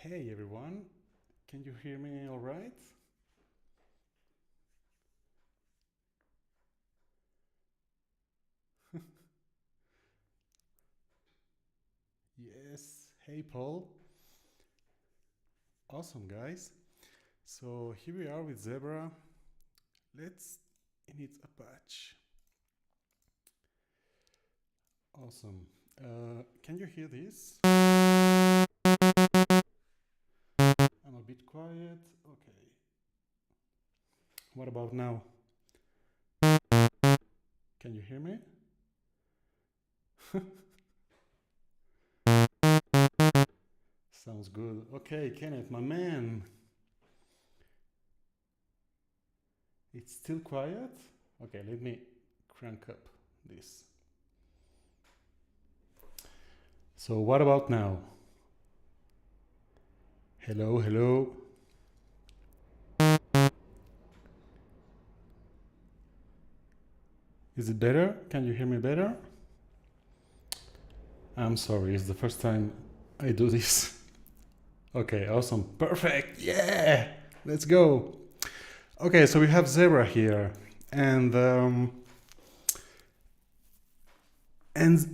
Hey everyone, can you hear me all right? Yes, hey Paul. Awesome guys. So here we are with Zebra. Let's init a patch. Awesome. Can you hear this? I'm a bit quiet. Okay. What about now? Can you hear me? Sounds good. Okay, Kenneth, my man. It's still quiet? Okay, let me crank up this. So what about now? Hello, hello. Is it better? Can you hear me better? I'm sorry, it's the first time I do this. Okay, awesome. Perfect. Yeah, let's go. Okay, so we have Zebra here. And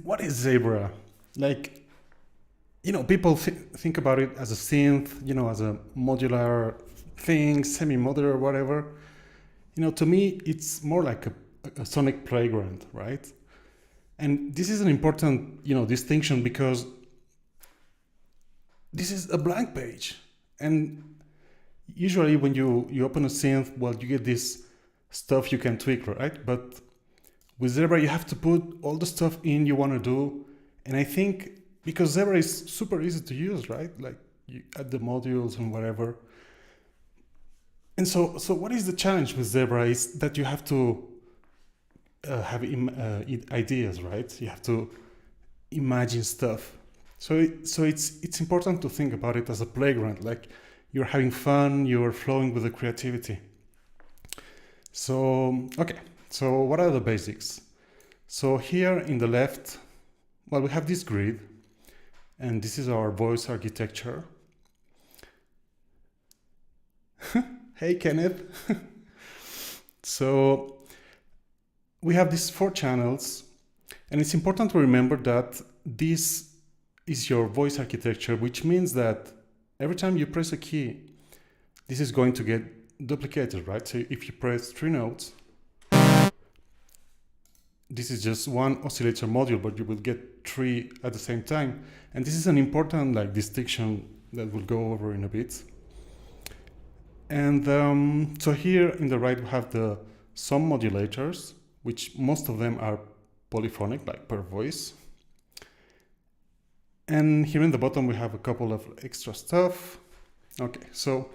what is Zebra? Like, people think about it as a synth, as a modular thing, semi-modular, whatever. To me, it's more like a sonic playground, right? And this is an important, distinction because this is a blank page. And usually when you open a synth, well, you get this stuff you can tweak, right? But with Zebra, you have to put all the stuff in you want to do. And I think because Zebra is super easy to use, right? Like you add the modules and whatever. And so what is the challenge with Zebra is that you have to have ideas, right? You have to imagine stuff. So it's important to think about it as a playground, like you're having fun, you're flowing with the creativity. So, okay, so what are the basics? So here in the left, well, we have this grid, and this is our voice architecture. Hey, Kenneth. So we have these 4 channels, and it's important to remember that this is your voice architecture, which means that every time you press a key, this is going to get duplicated, right? So if you press 3 notes, this is just one oscillator module, but you will get 3 at the same time. And this is an important distinction that we'll go over in a bit. And so here in the right, we have some modulators, which most of them are polyphonic, like per voice. And here in the bottom, we have a couple of extra stuff. Okay, so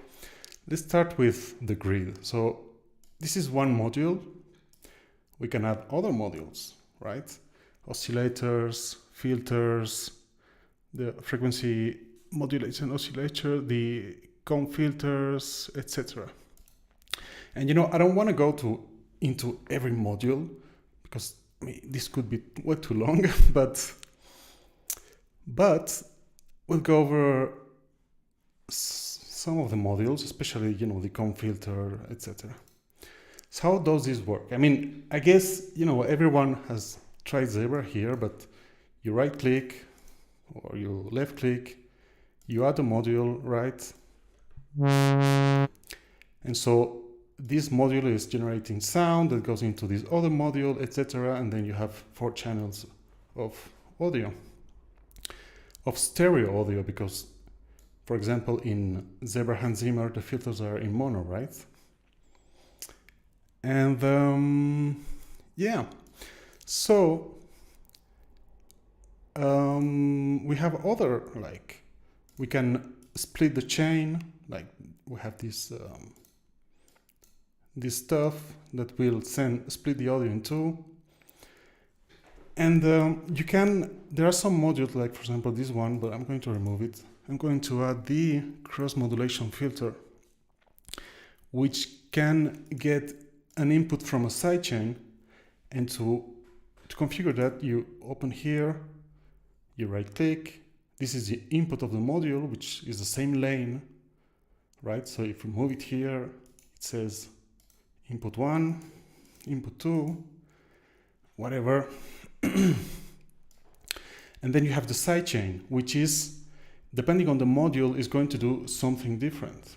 let's start with the grid. So this is one module. We can add other modules, right? Oscillators, filters, the frequency modulation oscillator, the comb filters, etc. And I don't want to go into every module because this could be way too long, but we'll go over some of the modules, especially the comb filter, etc. So how does this work? I guess everyone has tried Zebra here, but you right click or you left click, you add a module, right? And so this module is generating sound that goes into this other module, etc. And then you have 4 channels of audio, of stereo audio, because, for example, in Zebra Hans Zimmer, the filters are in mono, right? And yeah, so we have other, we can split the chain, like we have this stuff that will split the audio in 2. And there are some modules, like for example this one, but I'm going to remove it. I'm going to add the cross modulation filter, which can get an input from a sidechain, and to configure that, you open here, you right click, this is the input of the module, which is the same lane, right? So if we move it here, it says input 1, input 2, whatever. And then you have the sidechain, which is, depending on the module, is going to do something different.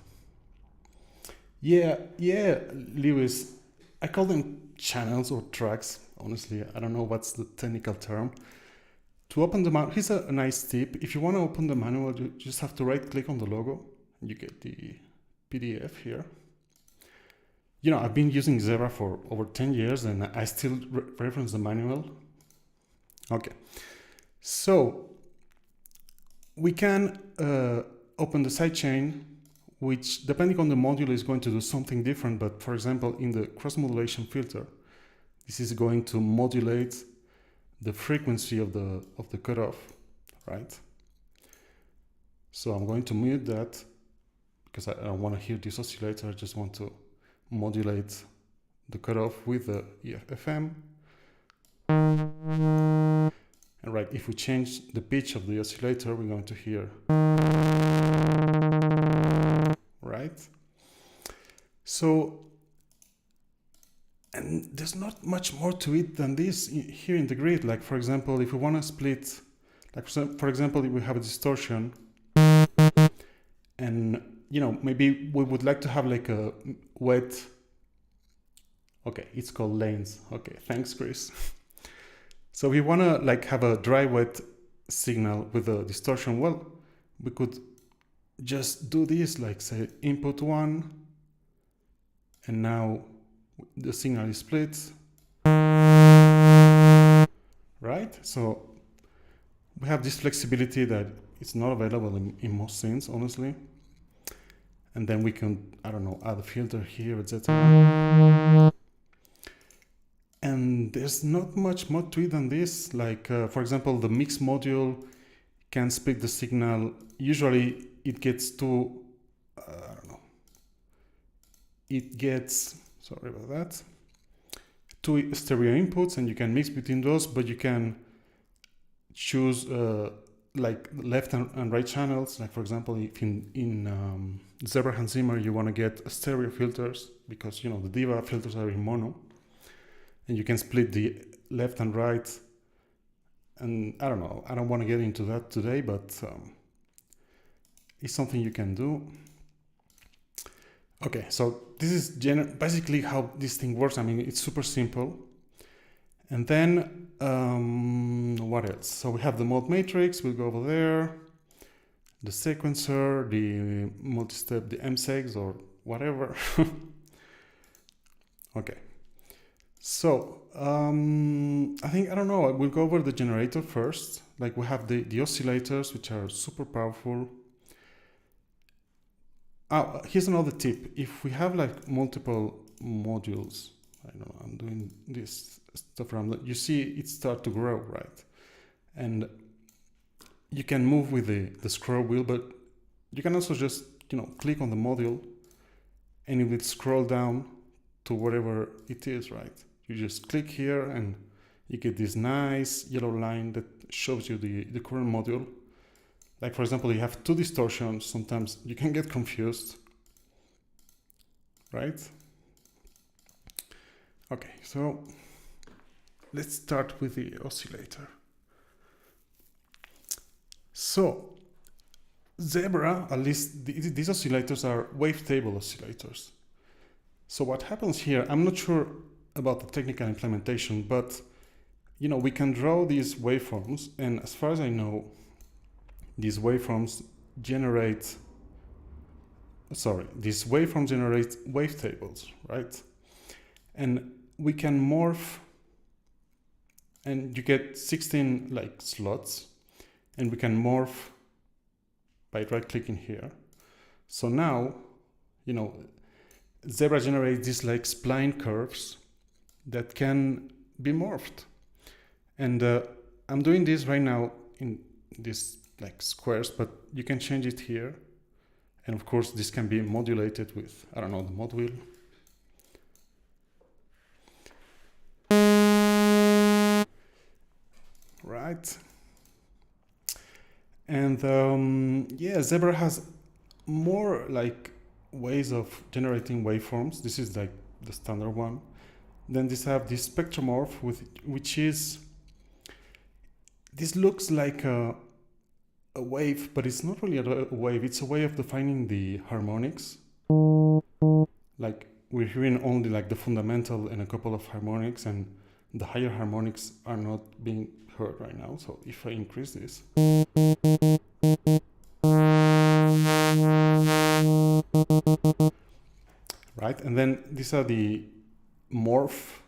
Yeah, Lewis, I call them channels or tracks. Honestly, I don't know what's the technical term. To open the manual, here's a nice tip. If you want to open the manual, you just have to right click on the logo and you get the PDF here. You know, I've been using Zebra for over 10 years and I still reference the manual. Okay, so we can open the sidechain, which depending on the module is going to do something different. But for example, in the cross modulation filter, this is going to modulate the frequency of the cutoff, right? So I'm going to mute that because I don't want to hear this oscillator. I just want to modulate the cutoff with the FM. And right, if we change the pitch of the oscillator, we're going to hear, right? So, and there's not much more to it than this here in the grid. Like for example, if we want to split, like for example, if we have a distortion, and you know, maybe we would like to have like a wet, okay, it's called lanes. Okay, thanks, Chris. So we want to like have a dry wet signal with a distortion. Well, we could just do this, like say input 1, and now the signal is split, right? So we have this flexibility that it's not available in most scenes, honestly. And then we can, I don't know, add a filter here, etc. And there's not much more to it than this. Like, for example, the mix module can split the signal. Usually it gets to, I don't know, it gets, sorry about that, 2 stereo inputs, and you can mix between those, but you can choose like left and right channels. Like for example, if in Zebra Hans Zimmer you want to get stereo filters, because you know the Diva filters are in mono, and you can split the left and right. And I don't know, I don't want to get into that today, but it's something you can do. Okay, so this is basically how this thing works. I mean, it's super simple. And then, what else? So we have the mode matrix, we'll go over there, the sequencer, the multi-step, the MSEGs or whatever. Okay. So, I think, I don't know, we'll go over the generator first. Like we have the oscillators, which are super powerful. Here's another tip. If we have like multiple modules, I don't know, I'm doing this stuff around, you see it start to grow, right? And you can move with the scroll wheel, but you can also just, you know, click on the module and it will scroll down to whatever it is, right? You just click here and you get this nice yellow line that shows you the current module. Like for example, you have 2 distortions, sometimes you can get confused, right? Okay, so let's start with the oscillator. So Zebra, at least these oscillators are wavetable oscillators. So what happens here, I'm not sure about the technical implementation, but you know, we can draw these waveforms, and as far as I know, these waveforms generate wavetables, right? And we can morph, and you get 16 like slots, and we can morph by right clicking here. So now, you know, Zebra generates these like spline curves that can be morphed. And I'm doing this right now in this like squares, but you can change it here. And of course, this can be modulated with, I don't know, the mod wheel. Right. And yeah, Zebra has more like ways of generating waveforms. This is like the standard one. Then this have this spectromorph, which is, this looks like a wave, but it's not really a wave. It's a way of defining the harmonics. Like we're hearing only like the fundamental and a couple of harmonics, and the higher harmonics are not being heard right now. So if I increase this, right? And then these are the morph,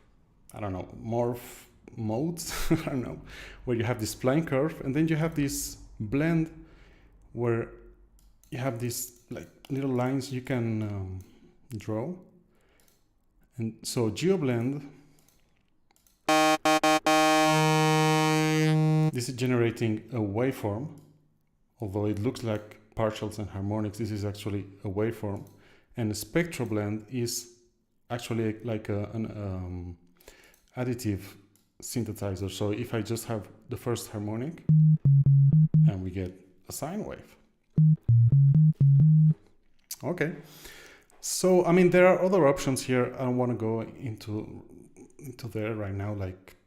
I don't know, morph modes, I don't know, where you have this spline curve, and then you have this blend where you have these like little lines you can draw. And so GeoBlend, this is generating a waveform, although it looks like partials and harmonics, this is actually a waveform. And a SpectroBlend is actually like an additive synthesizer. So if I just have the first harmonic, and we get a sine wave. Okay. So, I mean, there are other options here. I don't want to go into there right now, like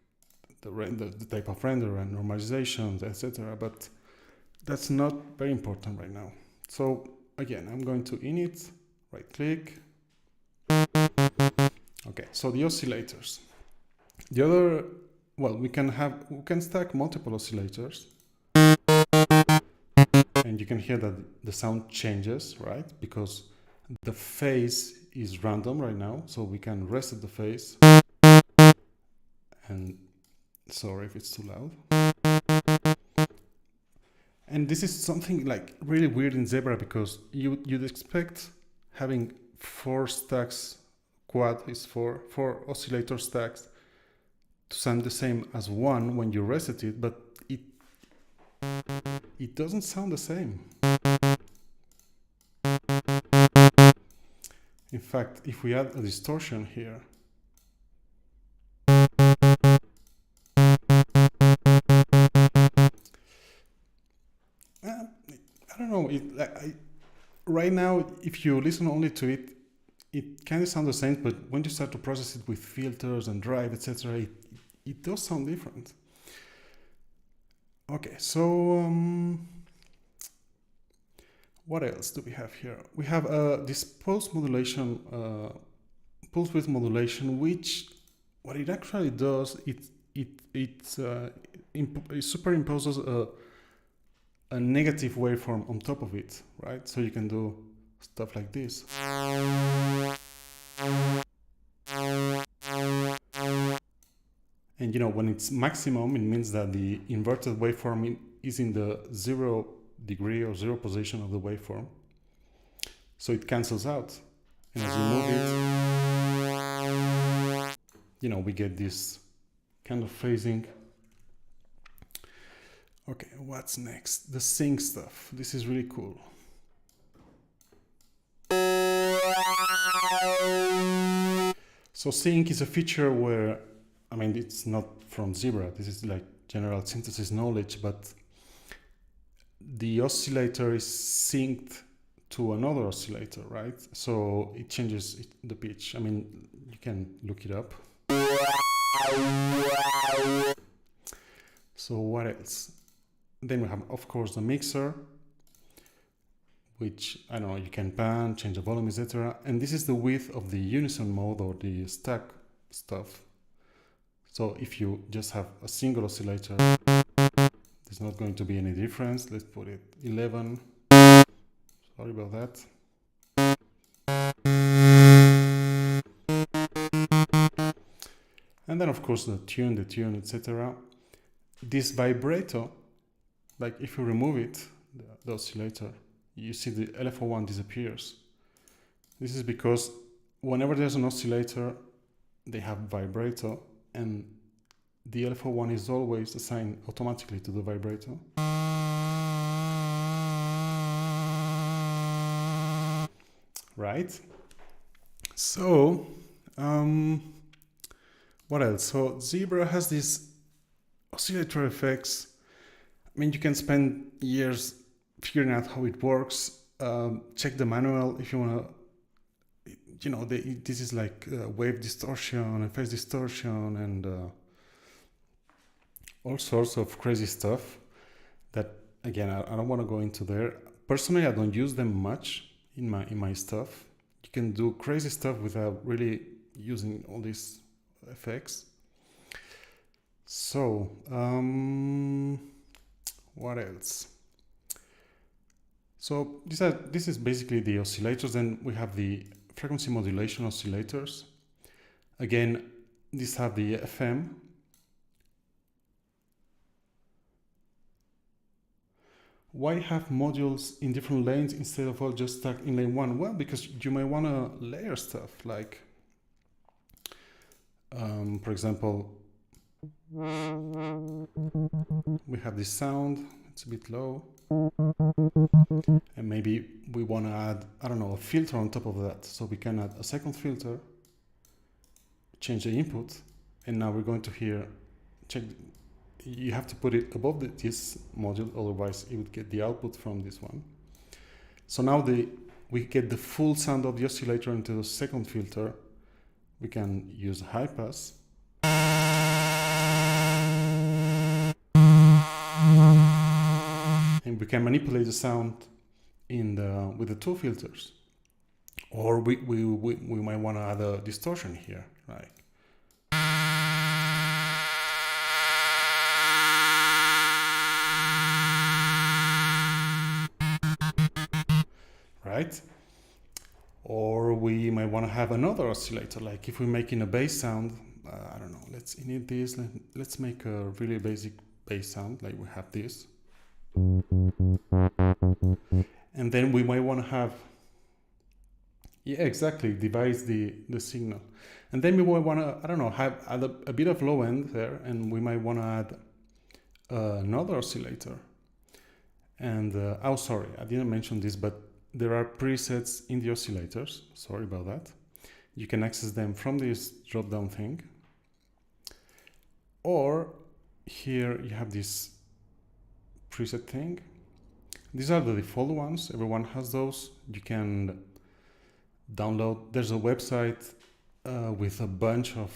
the type of render and normalizations, etc. But that's not very important right now. So again, I'm going to init, right click. Okay, so the oscillators. The other, well, we can stack multiple oscillators. And you can hear that the sound changes, right? Because the phase is random right now, so we can reset the phase. And sorry if it's too loud. And this is something like really weird in Zebra, because you'd expect having 4 stacks, quad is 4 oscillator stacks, to sound the same as 1 when you reset it, but it doesn't sound the same. In fact, if we add a distortion here, I don't know. Right now, if you listen only to it, it kind of sounds the same. But when you start to process it with filters and drive, etc., it does sound different. Okay, so what else do we have here? We have this pulse modulation, pulse width modulation, which what it actually does, it superimposes a negative waveform on top of it, right? So you can do stuff like this. And you know, when it's maximum, it means that the inverted waveform is in the 0 degree or 0 position of the waveform. So it cancels out. And as we move it, you know, we get this kind of phasing. Okay, what's next? The sync stuff. This is really cool. So sync is a feature where, I mean, it's not from Zebra. This is like general synthesis knowledge, but the oscillator is synced to another oscillator, right? So it changes the pitch. I mean, you can look it up. So what else? Then we have, of course, the mixer, which, I don't know, you can pan, change the volume, etc. And this is the width of the unison mode or the stack stuff. So if you just have a single oscillator, there's not going to be any difference. Let's put it 11. Sorry about that. And then, of course, the tune, etc. This vibrato, like if you remove it, the oscillator, you see the LFO1 disappears. This is because whenever there's an oscillator, they have vibrato, and the LFO1 is always assigned automatically to the vibrato. Right? So, what else? So Zebra has these oscillator effects. I mean, you can spend years figuring out how it works. Check the manual if you want to. You know, this is like wave distortion and phase distortion and all sorts of crazy stuff that, again, I don't want to go into there. Personally, I don't use them much in my stuff. You can do crazy stuff without really using all these effects. So, what else? So this is basically the oscillators. Then we have the frequency modulation oscillators. Again, these have the FM. Why have modules in different lanes instead of all just stuck in lane one? Well, because you may want to layer stuff, like, for example, we have this sound, it's a bit low, and maybe we want to add, I don't know, a filter on top of that. So we can add a second filter, change the input, and now we're going to hear, check, you have to put it above this module, otherwise it would get the output from this one. So now we get the full sound of the oscillator into the second filter. We can use high pass. And we can manipulate the sound with the two filters. Or we might want to add a distortion here, like. Right? Or we might want to have another oscillator, like if we're making a bass sound, I don't know, let's init this, let's make a really basic bass sound, like we have this. And then we might want to have, yeah, exactly, devise the signal. And then we might want to, I don't know, add a bit of low end there, and we might want to add another oscillator. And, oh, sorry, I didn't mention this, but there are presets in the oscillators. Sorry about that. You can access them from this drop-down thing. Or here you have this preset thing. These are the default ones. Everyone has those. You can download. There's a website with a bunch of,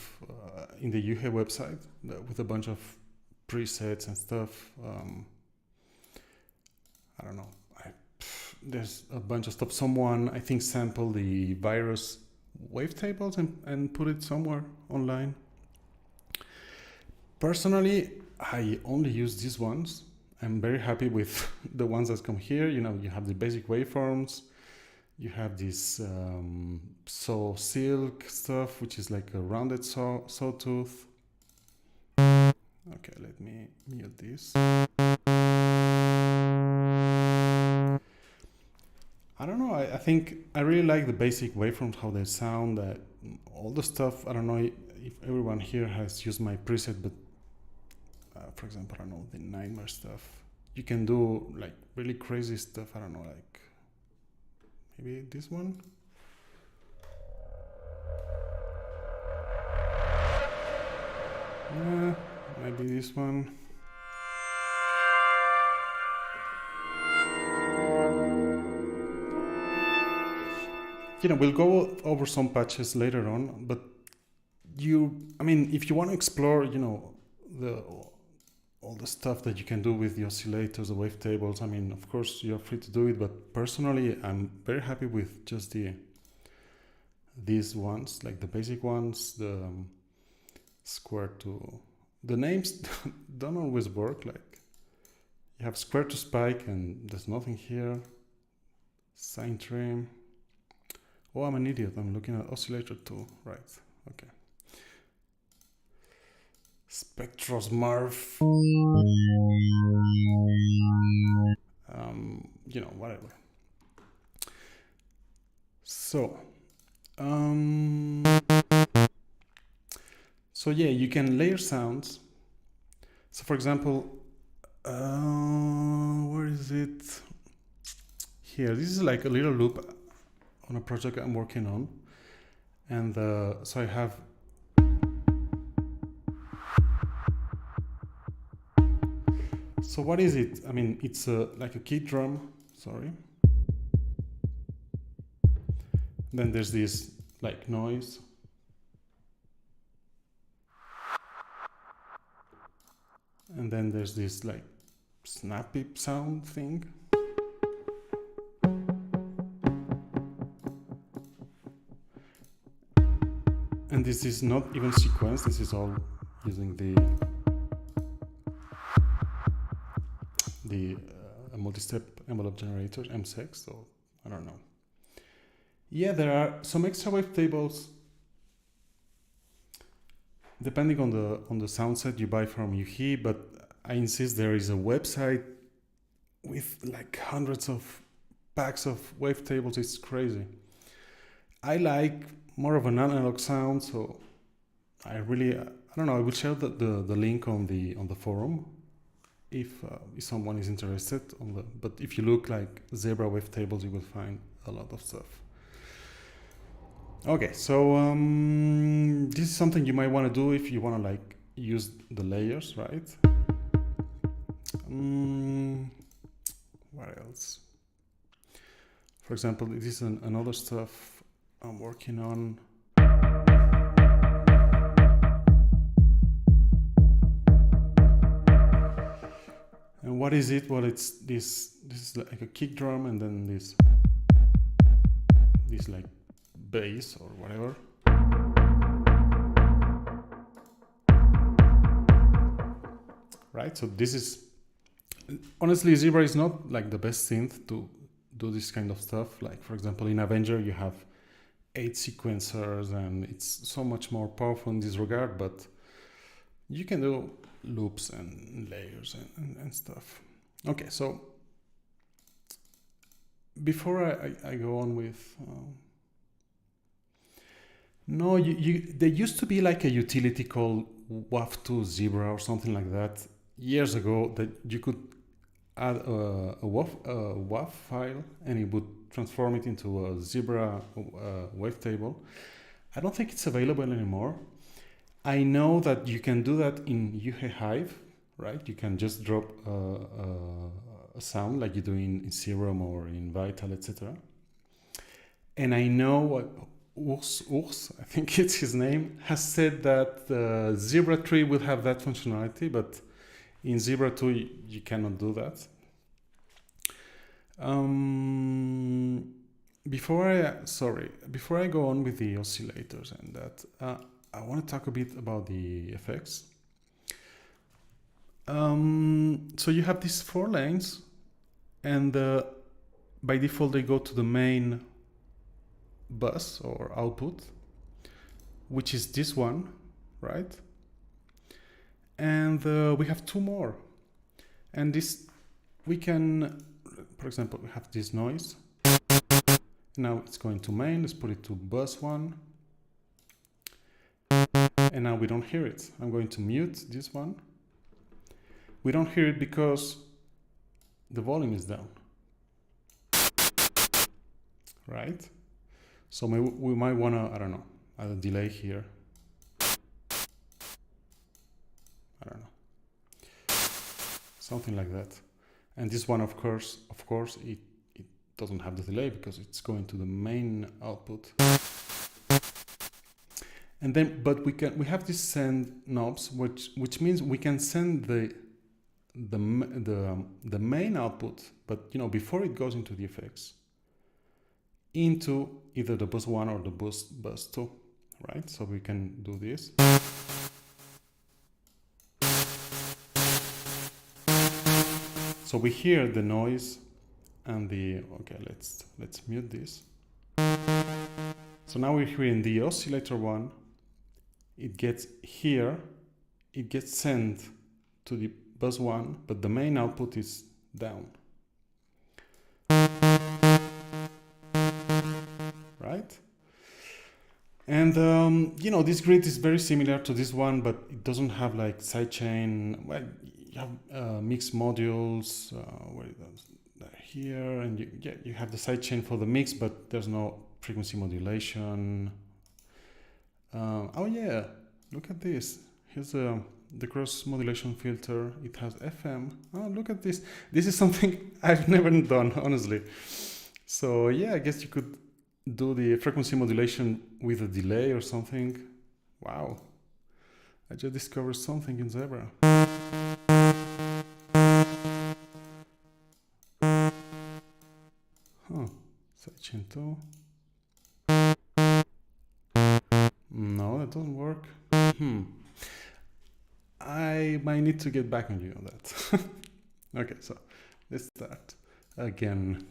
in the UHE website, with a bunch of presets and stuff. I don't know. There's a bunch of stuff. Someone, I think, sampled the virus wavetables and put it somewhere online. Personally, I only use these ones. I'm very happy with the ones that come here. You know, you have the basic waveforms. You have this silk stuff, which is like a rounded sawtooth. Okay, let me mute this. I don't know, I think I really like the basic waveforms, how they sound, all the stuff. I don't know if everyone here has used my preset, but for example, I don't know, the nightmare stuff. You can do like really crazy stuff, I don't know, like maybe this one? Yeah, maybe this one. You know, we'll go over some patches later on, but I mean, if you want to explore, you know, all the stuff that you can do with the oscillators, the wavetables, I mean, of course, you're free to do it, but personally, I'm very happy with just these ones, like the basic ones, the square to, the names don't always work, like you have square to spike and there's nothing here, sine trim. Oh, I'm an idiot. I'm looking at oscillator 2. Right. Okay. Spectrosmurf. You know, whatever. So, yeah, you can layer sounds. So, for example, where is it? Here. This is like a little loop on a project I'm working on, and so I have So what is it? I mean, it's like a kick drum, sorry. Then there's this like noise. And then there's this like snappy sound thing. And this is not even sequenced, this is all using the multi-step envelope generator, M6, so I don't know. Yeah, there are some extra wavetables depending on the sound set you buy from Yuhi, but I insist there is a website with like hundreds of packs of wavetables. It's crazy. I like more of an analog sound, so I don't know. I will share the link on the forum if someone is interested. But if you look like Zebra wavetables, you will find a lot of stuff. Okay, so this is something you might want to do if you want to like use the layers, right? What else? For example, this is another stuff I'm working on. And what is it? Well, it's this is like a kick drum, and then this like bass or whatever. Right, so this is, honestly, Zebra is not like the best synth to do this kind of stuff. Like, for example, in Avenger you have 8 sequencers and it's so much more powerful in this regard, but you can do loops and layers and stuff. Okay, so before I go on with there used to be like a utility called WAV2 Zebra or something like that years ago, that you could add a WAV file and it would transform it into a Zebra wavetable. I don't think it's available anymore. I know that you can do that in UH Hive, right? You can just drop a sound like you do in Serum or in Vital, etc. And I know what Urs, I think it's his name, has said that Zebra 3 will have that functionality, but in Zebra 2 you cannot do that. Before I go on with the oscillators and that, I want to talk a bit about the effects. So you have these 4 lanes, and by default they go to the main bus or output, which is this one, right? And we have 2 more, and this we can, for example, we have this noise. Now it's going to main. Let's put it to bus 1, and now we don't hear it. I'm going to mute this one. We don't hear it because the volume is down, right? So we might want to, I don't know, add a delay here. I don't know, something like that. And this one, of course, it doesn't have the delay because it's going to the main output. And then, but we have these send knobs, which means we can send the main output, but you know, before it goes into the effects, into either the bus 1 or the bus 2, right? So we can do this. So we hear the noise and the, okay, let's mute this. So now we're hearing the oscillator 1. It gets here, it gets sent to the bus 1, but the main output is down. Right? And you know, this grid is very similar to this one, but it doesn't have like sidechain. Well, you have mixed modules where they're here, and you have the sidechain for the mix, but there's no frequency modulation. Oh yeah, look at this. Here's the cross modulation filter, it has FM. Oh, look at this. This is something I've never done, honestly. So yeah, I guess you could do the frequency modulation with a delay or something. Wow. I just discovered something in Zebra. Huh. Seicento. No, that doesn't work. I might need to get back on you on that. Okay, so let's start again.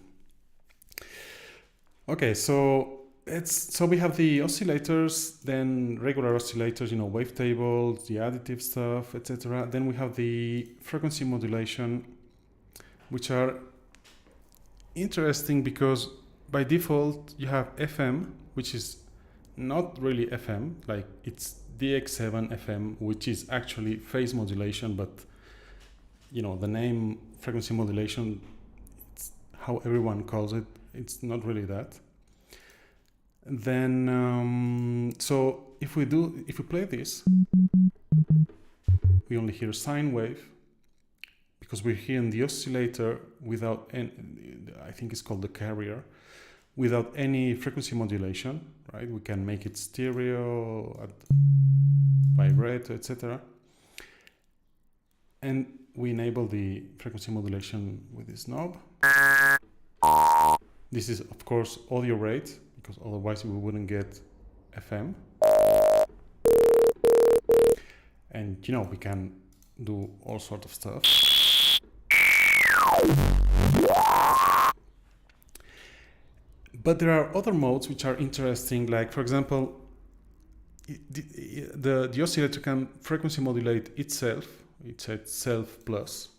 Okay, so we have the oscillators, then regular oscillators, wavetables, the additive stuff, etc. Then we have the frequency modulation, which are interesting because by default you have FM, which is not really FM, like it's DX7 FM, which is actually phase modulation, but the name frequency modulation, it's how everyone calls it. It's not really that. Then so if we play this, we only hear sine wave because we're hearing the oscillator without any, I think it's called the carrier, without any frequency modulation, right? We can make it stereo, vibrato, etc. And we enable the frequency modulation with this knob. This is, of course, audio rate, because otherwise we wouldn't get FM. And, we can do all sorts of stuff. But there are other modes which are interesting, like, for example, the oscillator can frequency modulate itself. It's at self plus.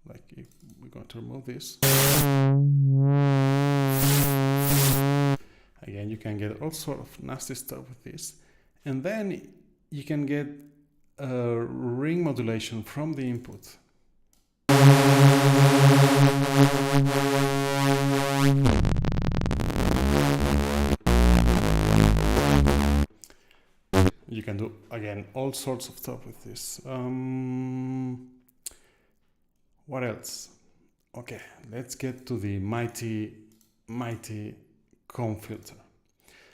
Like, if we're going to remove this. Again, you can get all sort of nasty stuff with this. And then you can get a ring modulation from the input. You can do, again, all sorts of stuff with this. What else? Okay, let's get to the mighty comb filter.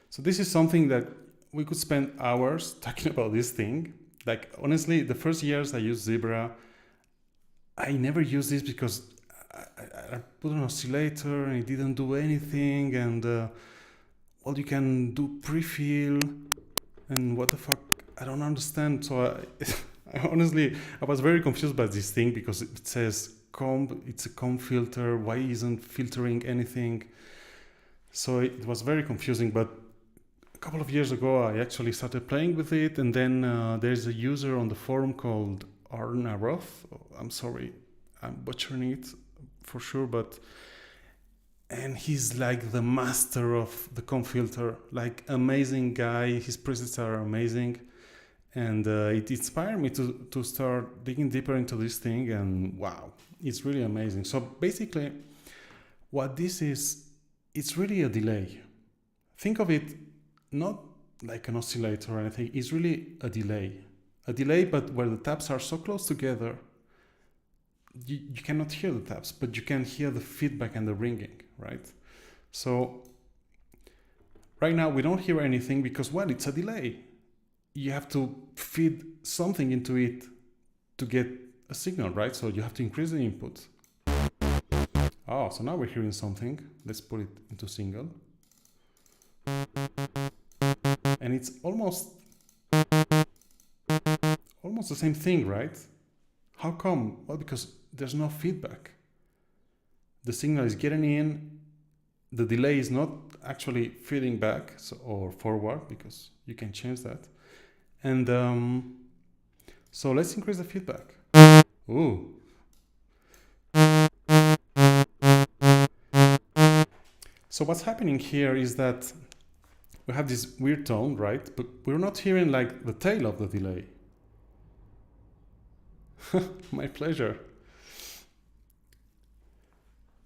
So this is something that we could spend hours talking about this thing. Like, honestly, the first years I used Zebra, I never used this because I put an oscillator and it didn't do anything, and well, you can do pre-fill, and what the fuck, I don't understand. So honestly, I was very confused by this thing because it says comb, it's a comb filter, why isn't filtering anything? So it was very confusing, but a couple of years ago I actually started playing with it, and then there's a user on the forum called Arna Roth. I'm sorry, I'm butchering it for sure, and he's like the master of the comb filter, like amazing guy. His presets are amazing, and it inspired me to start digging deeper into this thing, and wow, it's really amazing. So basically what this is, it's really a delay. Think of it not like an oscillator or anything, it's really a delay, but where the taps are so close together, you cannot hear the taps, but you can hear the feedback and the ringing, right? So right now we don't hear anything because, well, it's a delay. You have to feed something into it to get a signal, right? So you have to increase the input. Oh, so now we're hearing something. Let's put it into single. And it's almost the same thing, right? How come? Well, because there's no feedback. The signal is getting in. The delay is not actually feeding back or forward, because you can change that. And so let's increase the feedback. Ooh. So what's happening here is that we have this weird tone, right? But we're not hearing like the tail of the delay. My pleasure.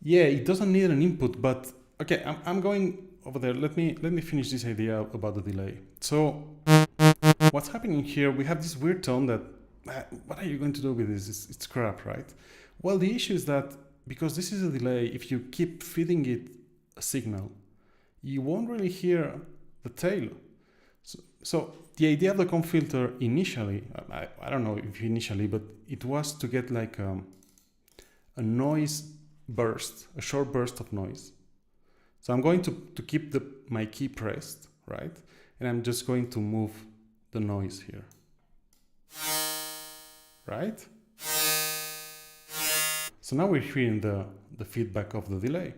Yeah, it doesn't need an input, but okay, I'm going over there. Let me finish this idea about the delay. So what's happening here, we have this weird tone that what are you going to do with this? It's crap, right? Well, the issue is that because this is a delay, if you keep feeding it a signal, you won't really hear the tail. So the idea of the comb filter initially, I don't know if initially, but it was to get like a noise burst, a short burst of noise. So I'm going to keep my key pressed, right? And I'm just going to move the noise here, right? So now we're hearing the feedback of the delay.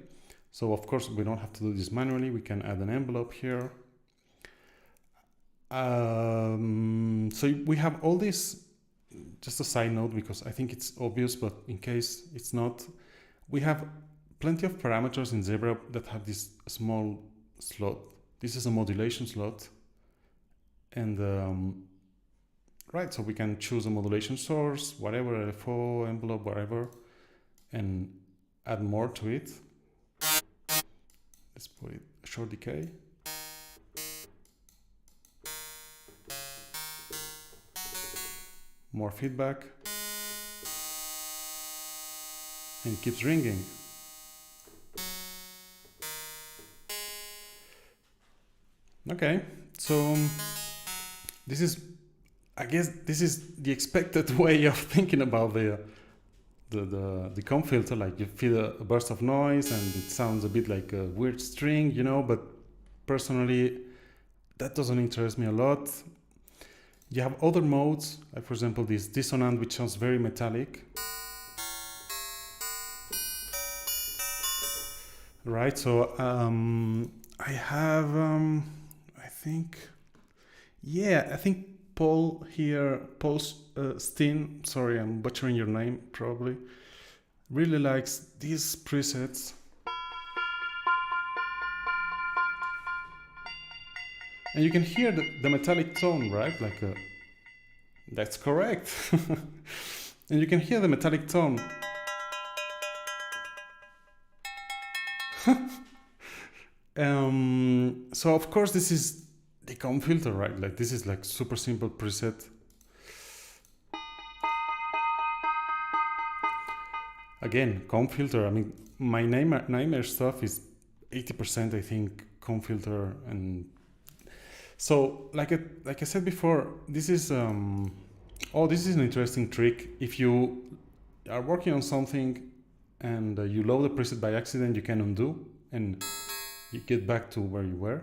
So of course we don't have to do this manually. We can add an envelope here. So we have all this, just a side note, because I think it's obvious, but in case it's not, we have plenty of parameters in Zebra that have this small slot. This is a modulation slot. And right, so we can choose a modulation source, whatever, LFO, envelope, whatever, and add more to it. Let's put it short decay. More feedback. And it keeps ringing. Okay, so this is, I guess this is the expected way of thinking about the comb filter. Like you feel a burst of noise and it sounds a bit like a weird string, you know, but personally that doesn't interest me a lot. You have other modes, like for example this dissonant, which sounds very metallic. Right, so I have, I think Paul here, Paul Steen, sorry, I'm butchering your name probably, really likes these presets. And you can hear the metallic tone, right? Like, that's correct. And you can hear the metallic tone. So of course this is the comb filter, right? Like this is like super simple preset. Again, comb filter. I mean, my nightmare stuff is 80%, I think, comb filter. And so, like I said before, this is this is an interesting trick. If you are working on something and you load a preset by accident, you can undo and you get back to where you were.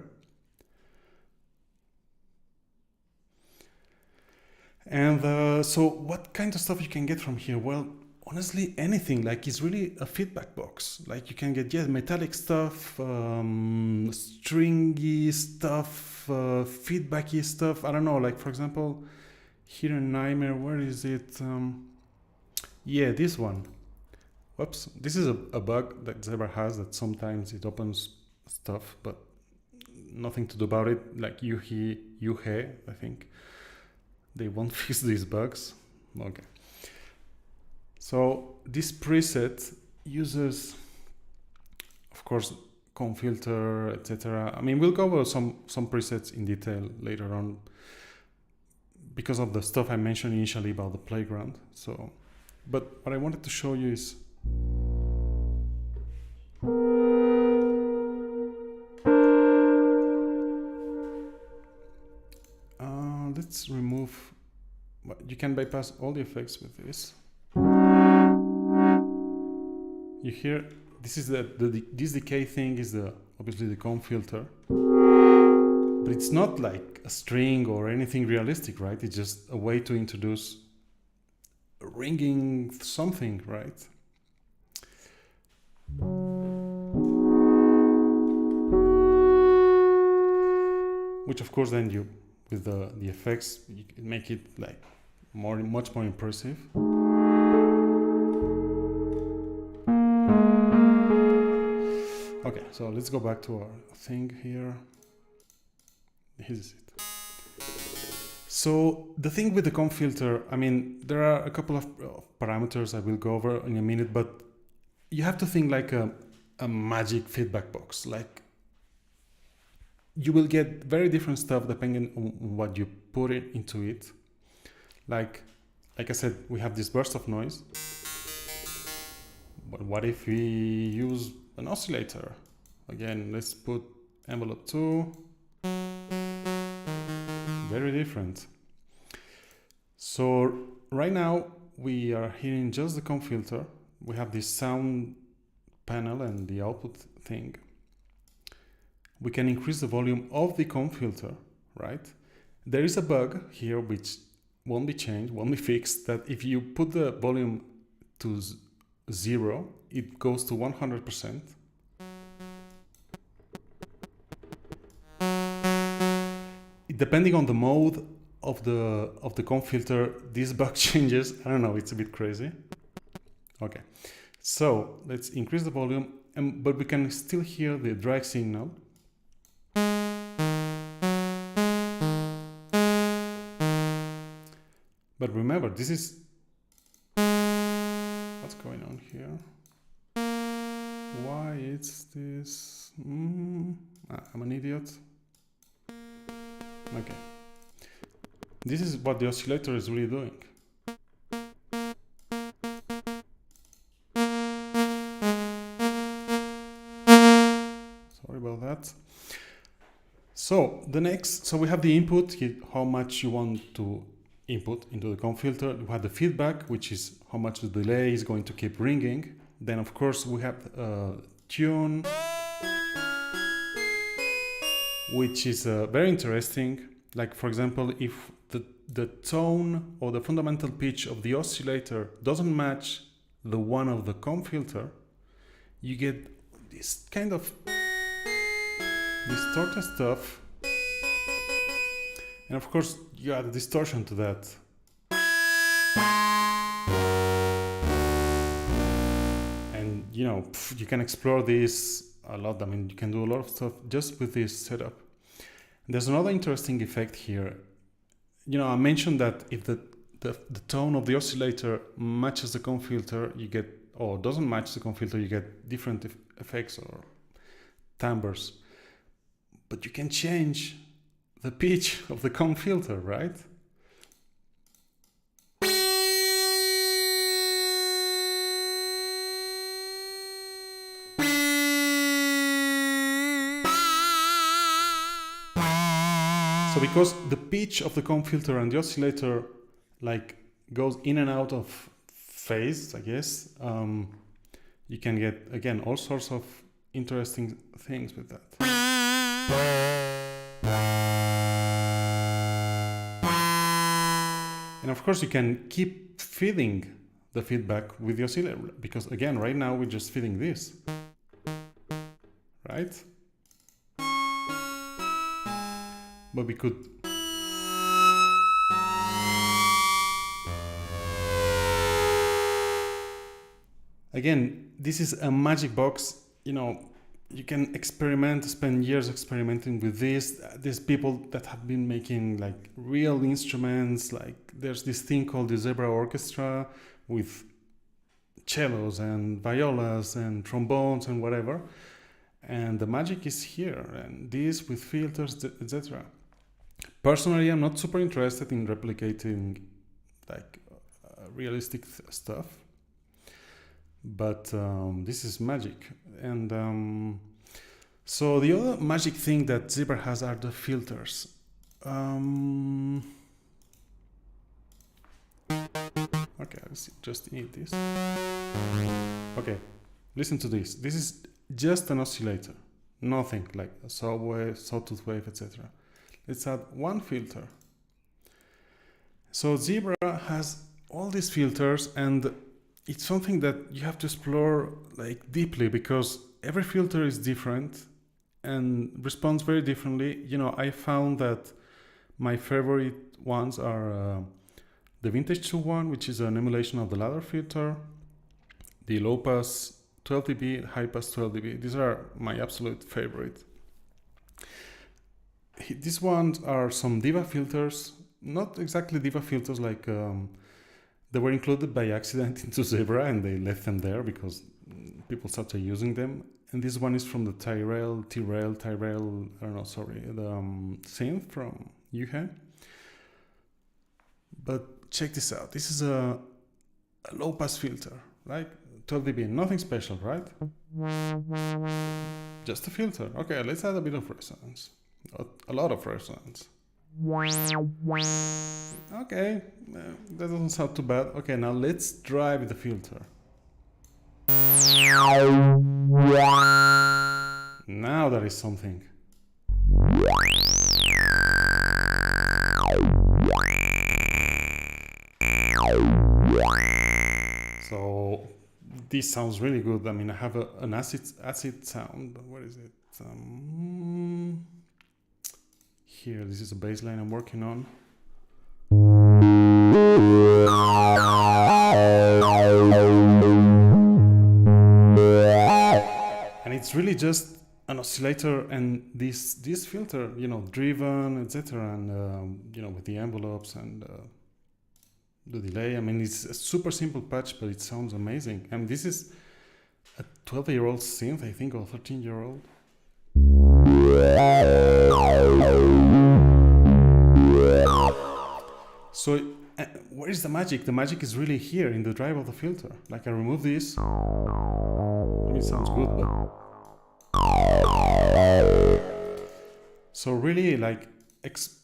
And so what kind of stuff you can get from here? Well, honestly, anything. Like, it's really a feedback box. Like, you can get metallic stuff, stringy stuff, feedbacky stuff. I don't know, like for example, here in Nightmare, where is it? Yeah, this one. Whoops, this is a bug that Zebra has, that sometimes it opens stuff, but nothing to do about it. Like Yuhe, I think. They won't fix these bugs. Okay. So this preset uses, of course, comb filter, etc. I mean, we'll go over some presets in detail later on because of the stuff I mentioned initially about the playground. So, but what I wanted to show you is let's remove. You can bypass all the effects with this. You hear this is this decay thing is obviously the comb filter, but it's not like a string or anything realistic, right? It's just a way to introduce a ringing something, right? Which of course then you, with the effects, you can make it like much more impressive. Okay, so let's go back to our thing here. Here's it. So the thing with the comb filter, I mean, there are a couple of parameters I will go over in a minute, but you have to think like a magic feedback box. Like, you will get very different stuff depending on what you put into it. Like like I said, we have this burst of noise. But what if we use an oscillator? Again, let's put envelope 2. Very different. So right now we are hearing just the comb filter. We have this sound panel and the output thing. We can increase the volume of the comb filter, right? There is a bug here which won't be changed, won't be fixed, that if you put the volume to 0, it goes to 100%. Depending on the mode of the comb filter, this bug changes. I don't know, it's a bit crazy. Okay, so let's increase the volume, but we can still hear the drag signal. But remember, this is what's going on here. Why it's this? I'm an idiot. Okay. This is what the oscillator is really doing. Sorry about that. So we have the input, how much you want to input into the comb filter. We have the feedback, which is how much the delay is going to keep ringing. Then of course we have tune, which is very interesting. Like for example, if the tone or the fundamental pitch of the oscillator doesn't match the one of the comb filter, you get this kind of distorted stuff. And of course, you add a distortion to that. And you know, you can explore this a lot. I mean, you can do a lot of stuff just with this setup. There's another interesting effect here. You know, I mentioned that if the tone of the oscillator matches the comb filter, you get, or doesn't match the comb filter, you get different effects or timbres. But you can change the pitch of the comb filter, right? So because the pitch of the comb filter and the oscillator like goes in and out of phase, I guess, you can get, again, all sorts of interesting things with that. And of course you can keep feeding the feedback with the oscillator, because again, right now we're just feeding this, right? But we could again, this is a magic box. You know, you can experiment, spend years experimenting with this. There's people that have been making like real instruments. Like there's this thing called the Zebra Orchestra with cellos and violas and trombones and whatever. And the magic is here, and this with filters, etc. Personally, I'm not super interested in replicating like realistic stuff, but this is magic. And so the other magic thing that Zebra has are the filters. Okay, let's just need this. Okay, listen to this. This is just an oscillator, nothing like a sawwave, sawtooth wave, etc. Let's add one filter. So Zebra has all these filters, and it's something that you have to explore like deeply, because every filter is different and responds very differently. You know, I found that my favorite ones are the Vintage 2 one, which is an emulation of the ladder filter, the low pass 12 dB, high pass 12 dB. These are my absolute favorite. These ones are some Diva filters, not exactly Diva filters, like they were included by accident into Zebra and they left them there because people started using them. And this one is from the Tyrell, I don't know, sorry, the synth from Yuhe. But check this out. This is a low pass filter, right? 12 dB, nothing special, right? Just a filter. Okay, let's add a bit of resonance. A lot of resonance. Okay, that doesn't sound too bad. Okay, now let's drive the filter. Now there is something. So this sounds really good. I mean, I have an acid sound. What is it? Here, this is a bass line I'm working on. And it's really just an oscillator and this filter, you know, driven, etc. And you know, with the envelopes and the delay. I mean, it's a super simple patch, but it sounds amazing. And this is a 12-year-old synth, I think, or 13-year-old. So where is the magic? The magic is really here in the drive of the filter. Like, I remove this. I mean, it sounds good, but so really, like,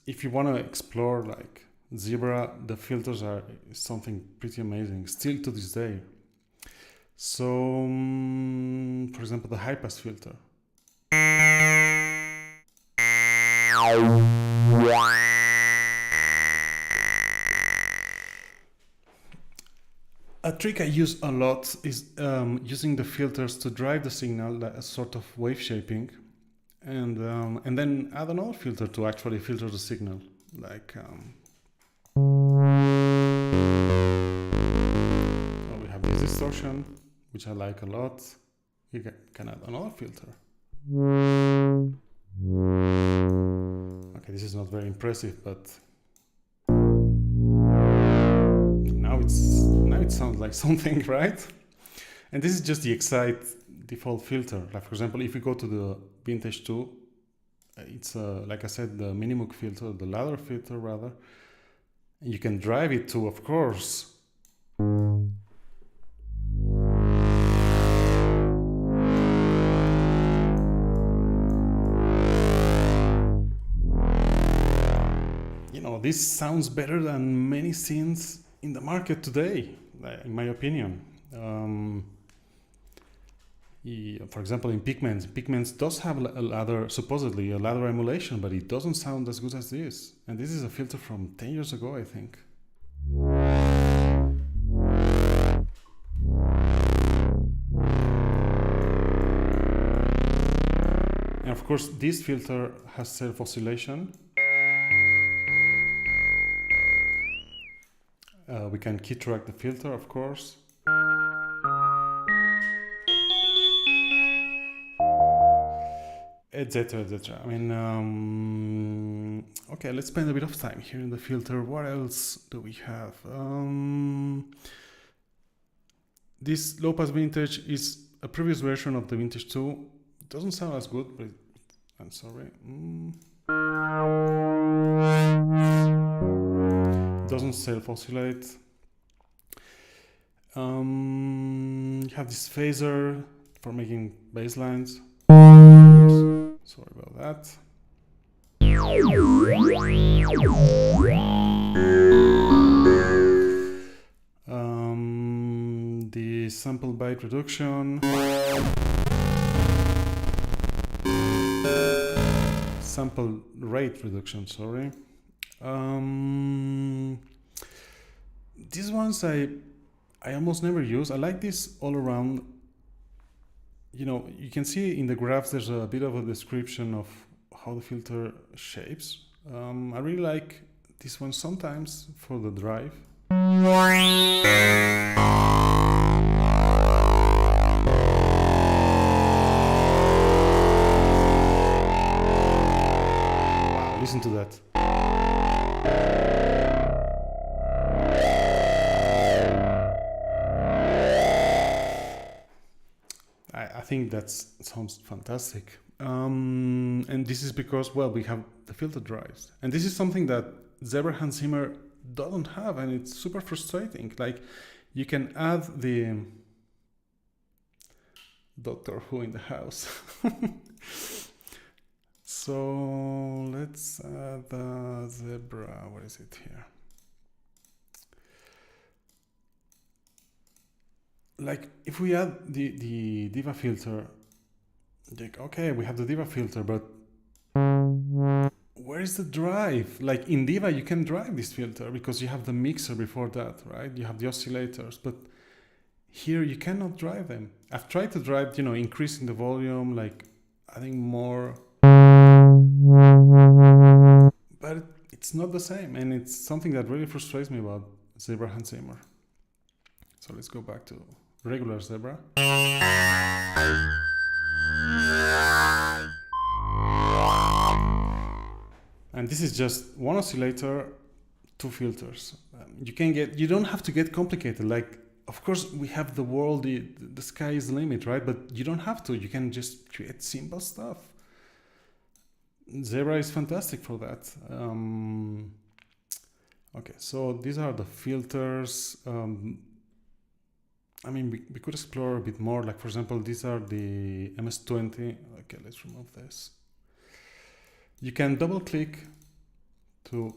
if you want to explore like Zebra, the filters are something pretty amazing still to this day. So for example, the high pass filter. A trick I use a lot is using the filters to drive the signal, like a sort of wave shaping, and then add another filter to actually filter the signal. Like we have this distortion, which I like a lot. You can add another filter. Okay, this is not very impressive, but now it sounds like something, right? And this is just the Excite default filter. Like, for example, if we go to the Vintage 2, it's like I said, the Minimoog filter, the ladder filter rather. And you can drive it to, of course, you know, this sounds better than many synths in the market today, in my opinion. For example, in Pigments does have a ladder, supposedly a ladder emulation, but it doesn't sound as good as this. And this is a filter from 10 years ago, I think. And of course, this filter has self-oscillation. We can key track the filter, of course. Etc, etc. I mean, okay, let's spend a bit of time here in the filter. What else do we have? This low pass vintage is a previous version of the Vintage 2. It doesn't sound as good, but I'm sorry. It doesn't self-oscillate. You have this phaser for making bass lines. Sorry about that. The sample byte reduction. Sample rate reduction, sorry. These ones I almost never use. I like this all around. You know, you can see in the graphs there's a bit of a description of how the filter shapes. I really like this one sometimes for the drive. Wow, listen to that. I think that sounds fantastic. And this is because, well, we have the filter drives. And this is something that Zebra Hans Zimmer doesn't have, and it's super frustrating. Like, you can add the Doctor Who in the house. So let's add the zebra. Where is it here? Like, if we add the Diva filter, like, okay, we have the Diva filter, but where is the drive? Like, in Diva, you can drive this filter because you have the mixer before that, right? You have the oscillators, but here you cannot drive them. I've tried to drive, increasing the volume, like adding more, but it's not the same, and it's something that really frustrates me about Zebra Hans Zimmer. So let's go back to regular Zebra. And this is just one oscillator, two filters. You don't have to get complicated. Like, of course, we have the world, the sky is the limit, right? But you don't have to. You can just create simple stuff. Zebra is fantastic for that. Okay, so these are the filters. I mean, we could explore a bit more. Like, for example, these are the MS-20. Okay, let's remove this. You can double click to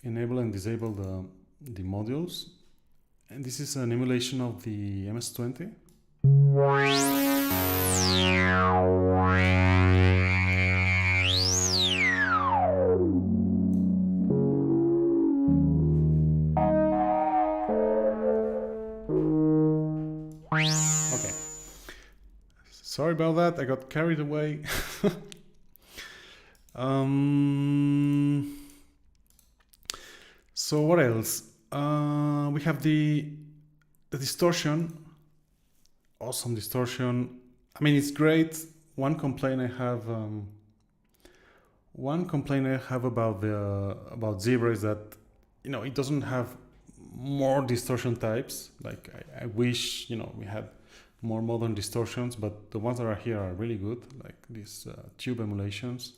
enable and disable the modules. And this is an emulation of the MS-20. Okay. Sorry about that, I got carried away. So what else? We have the distortion. Awesome distortion. I mean, it's great. One complaint I have about Zebra is that it doesn't have more distortion types. Like, I wish we had more modern distortions, but the ones that are here are really good, like these tube emulations.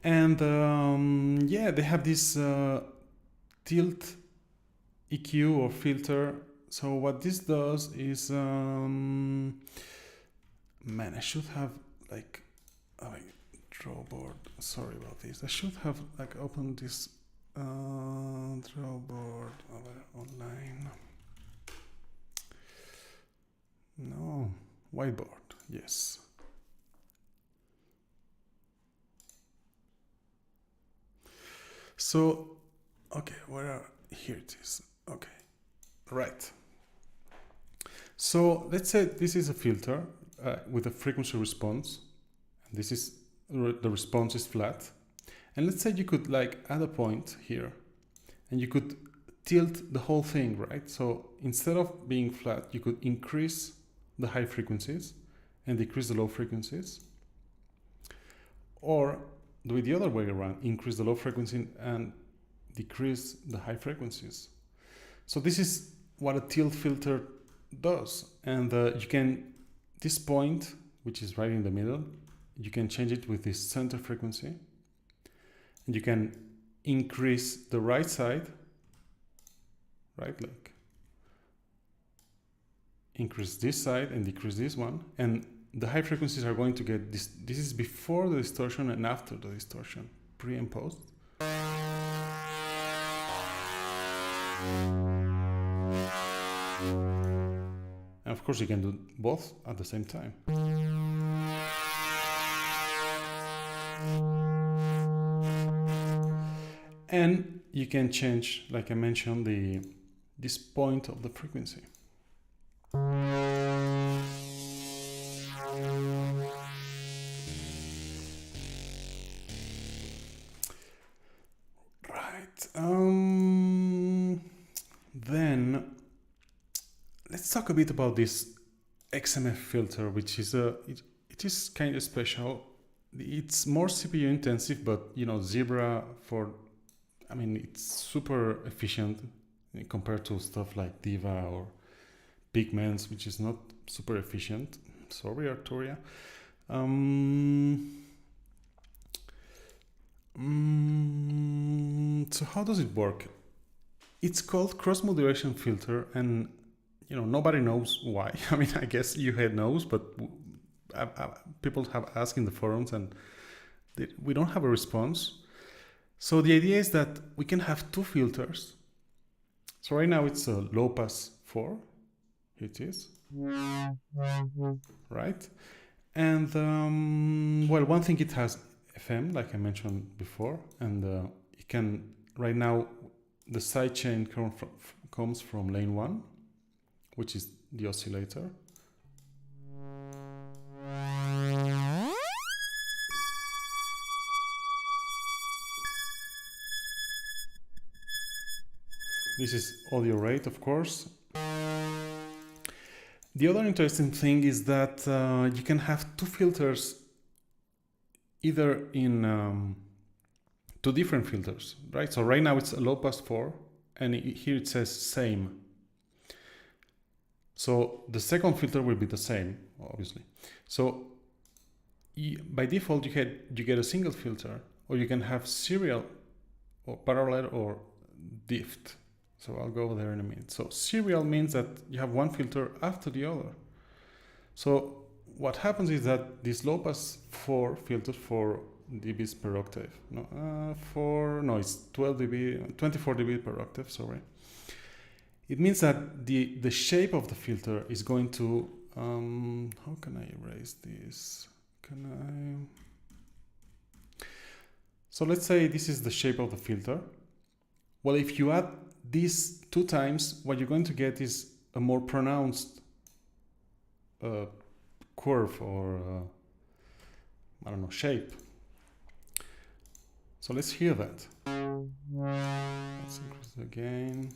And yeah, they have this tilt EQ or filter. So what this does is, man, I should have like draw board. Sorry about this. I should have like opened this draw board online. No, whiteboard. Yes. So, okay, here it is. Okay, right. So let's say this is a filter with a frequency response. This is the response is flat. And let's say you could like add a point here and you could tilt the whole thing, right? So instead of being flat, you could increase the high frequencies and decrease the low frequencies. Or do it the other way around, increase the low frequency and decrease the high frequencies. So this is what a tilt filter does. And you can, this point, which is right in the middle, you can change it with this center frequency. And you can increase the right side, right? Like increase this side and decrease this one. And the high frequencies are going to get this. This is before the distortion and after the distortion, pre and post. And of course you can do both at the same time. And you can change, like I mentioned, this point of the frequency. Then let's talk a bit about this XMF filter, which is it is kind of special. It's more CPU intensive, but Zebra it's super efficient compared to stuff like Diva or Pigments, which is not super efficient. Sorry, Arturia. So how does it work? It's called cross modulation filter, and nobody knows why. I mean, I guess you head knows, but people have asked in the forums, and we don't have a response. So the idea is that we can have two filters. So right now it's a low pass 4. Here it is. Right? And well, one thing, it has FM, like I mentioned before, and it can, right now, the sidechain comes from lane 1, which is the oscillator. This is audio rate, of course. The other interesting thing is that you can have two filters, either in two different filters, right? So right now it's a low pass 4, and here it says same. So the second filter will be the same, obviously. So by default, you get a single filter, or you can have serial or parallel or diffed. So I'll go there in a minute. So serial means that you have one filter after the other. So what happens is that this low pass 4 filters 4 dBs per octave. It's 12 dB, 24 dB per octave, sorry. It means that the shape of the filter is going to, how can I erase this? So let's say this is the shape of the filter. Well, if you add these 2 times, what you're going to get is a more pronounced curve, or I don't know, shape. So let's hear that. Let's increase the gain.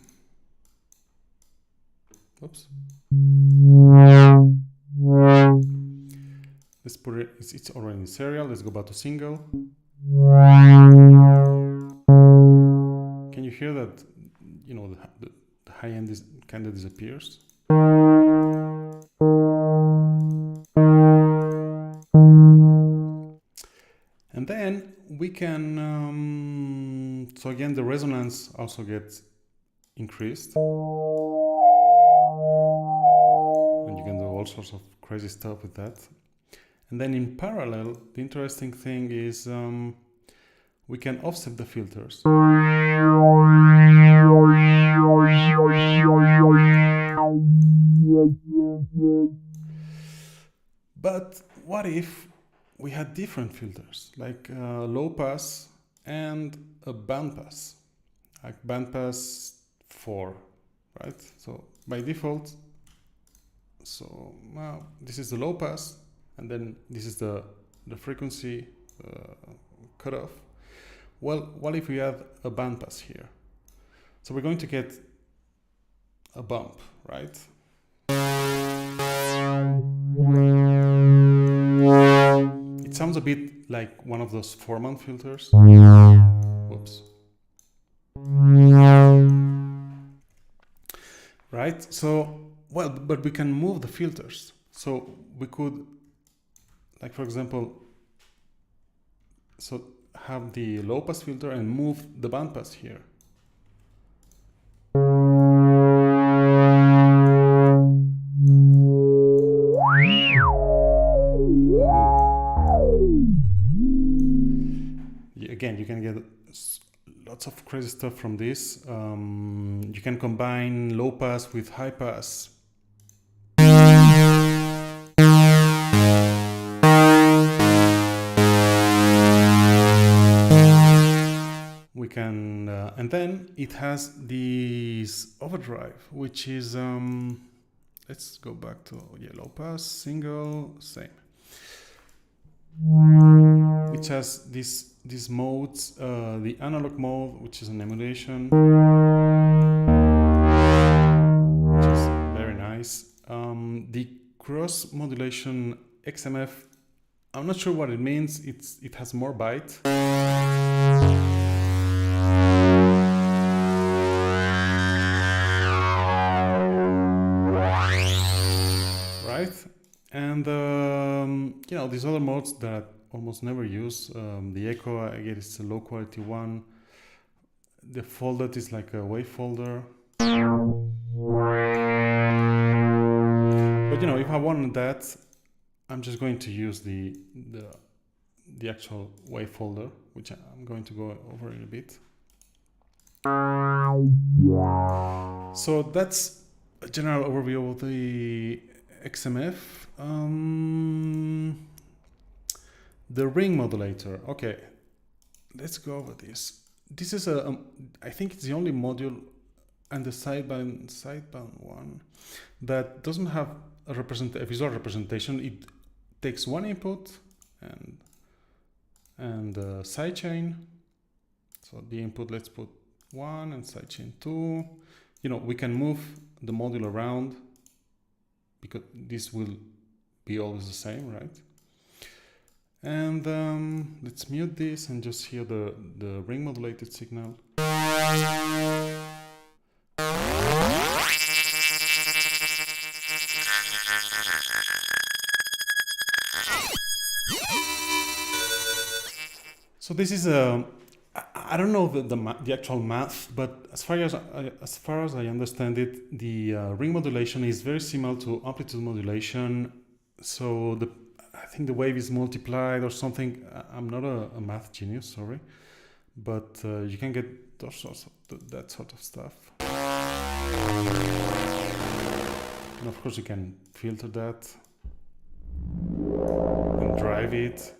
Oops. Let's put it, it's already in serial. Let's go back to single. Can you hear that? The high end kind of disappears. And then we can, so again, the resonance also gets increased. And you can do all sorts of crazy stuff with that. And then in parallel, the interesting thing is we can offset the filters. But what if we had different filters, like low pass and a band pass, like band pass 4, right? So by default, so now this is the low pass, and then this is the frequency cutoff. Well, what if we have a band pass here? So we're going to get a bump, right? It sounds a bit like one of those Foreman filters. Whoops. Right? So, well, but we can move the filters. So we could, like, for example, so have the low pass filter and move the band pass here. Again, you can get lots of crazy stuff from this. You can combine low pass with high pass. We can, and then it has this overdrive, which is, let's go back to low pass, single, same. Which has these modes, the analog mode, which is an emulation, which is very nice. The cross modulation XMF, I'm not sure what it means. It has more bite. Right? And know, these other modes that I almost never use. The echo, I guess it's a low quality one. The folded is like a wave folder. But you know, if I want that, I'm just going to use the actual wave folder, which I'm going to go over in a bit. So that's a general overview of the XMF. The ring modulator. Okay, let's go over this. This is I think it's the only module and the sideband one that doesn't have a visual representation. It takes one input and a sidechain. So the input, let's put 1 and sidechain 2. You know, we can move the module around because this will be always the same, right? And let's mute this and just hear the ring modulated signal. So this is I don't know the actual math, but as far as I understand it, the ring modulation is very similar to amplitude modulation. So I think the wave is multiplied or something. I'm not a math genius, sorry, but you can get those sorts of that sort of stuff. And of course, you can filter that and drive it.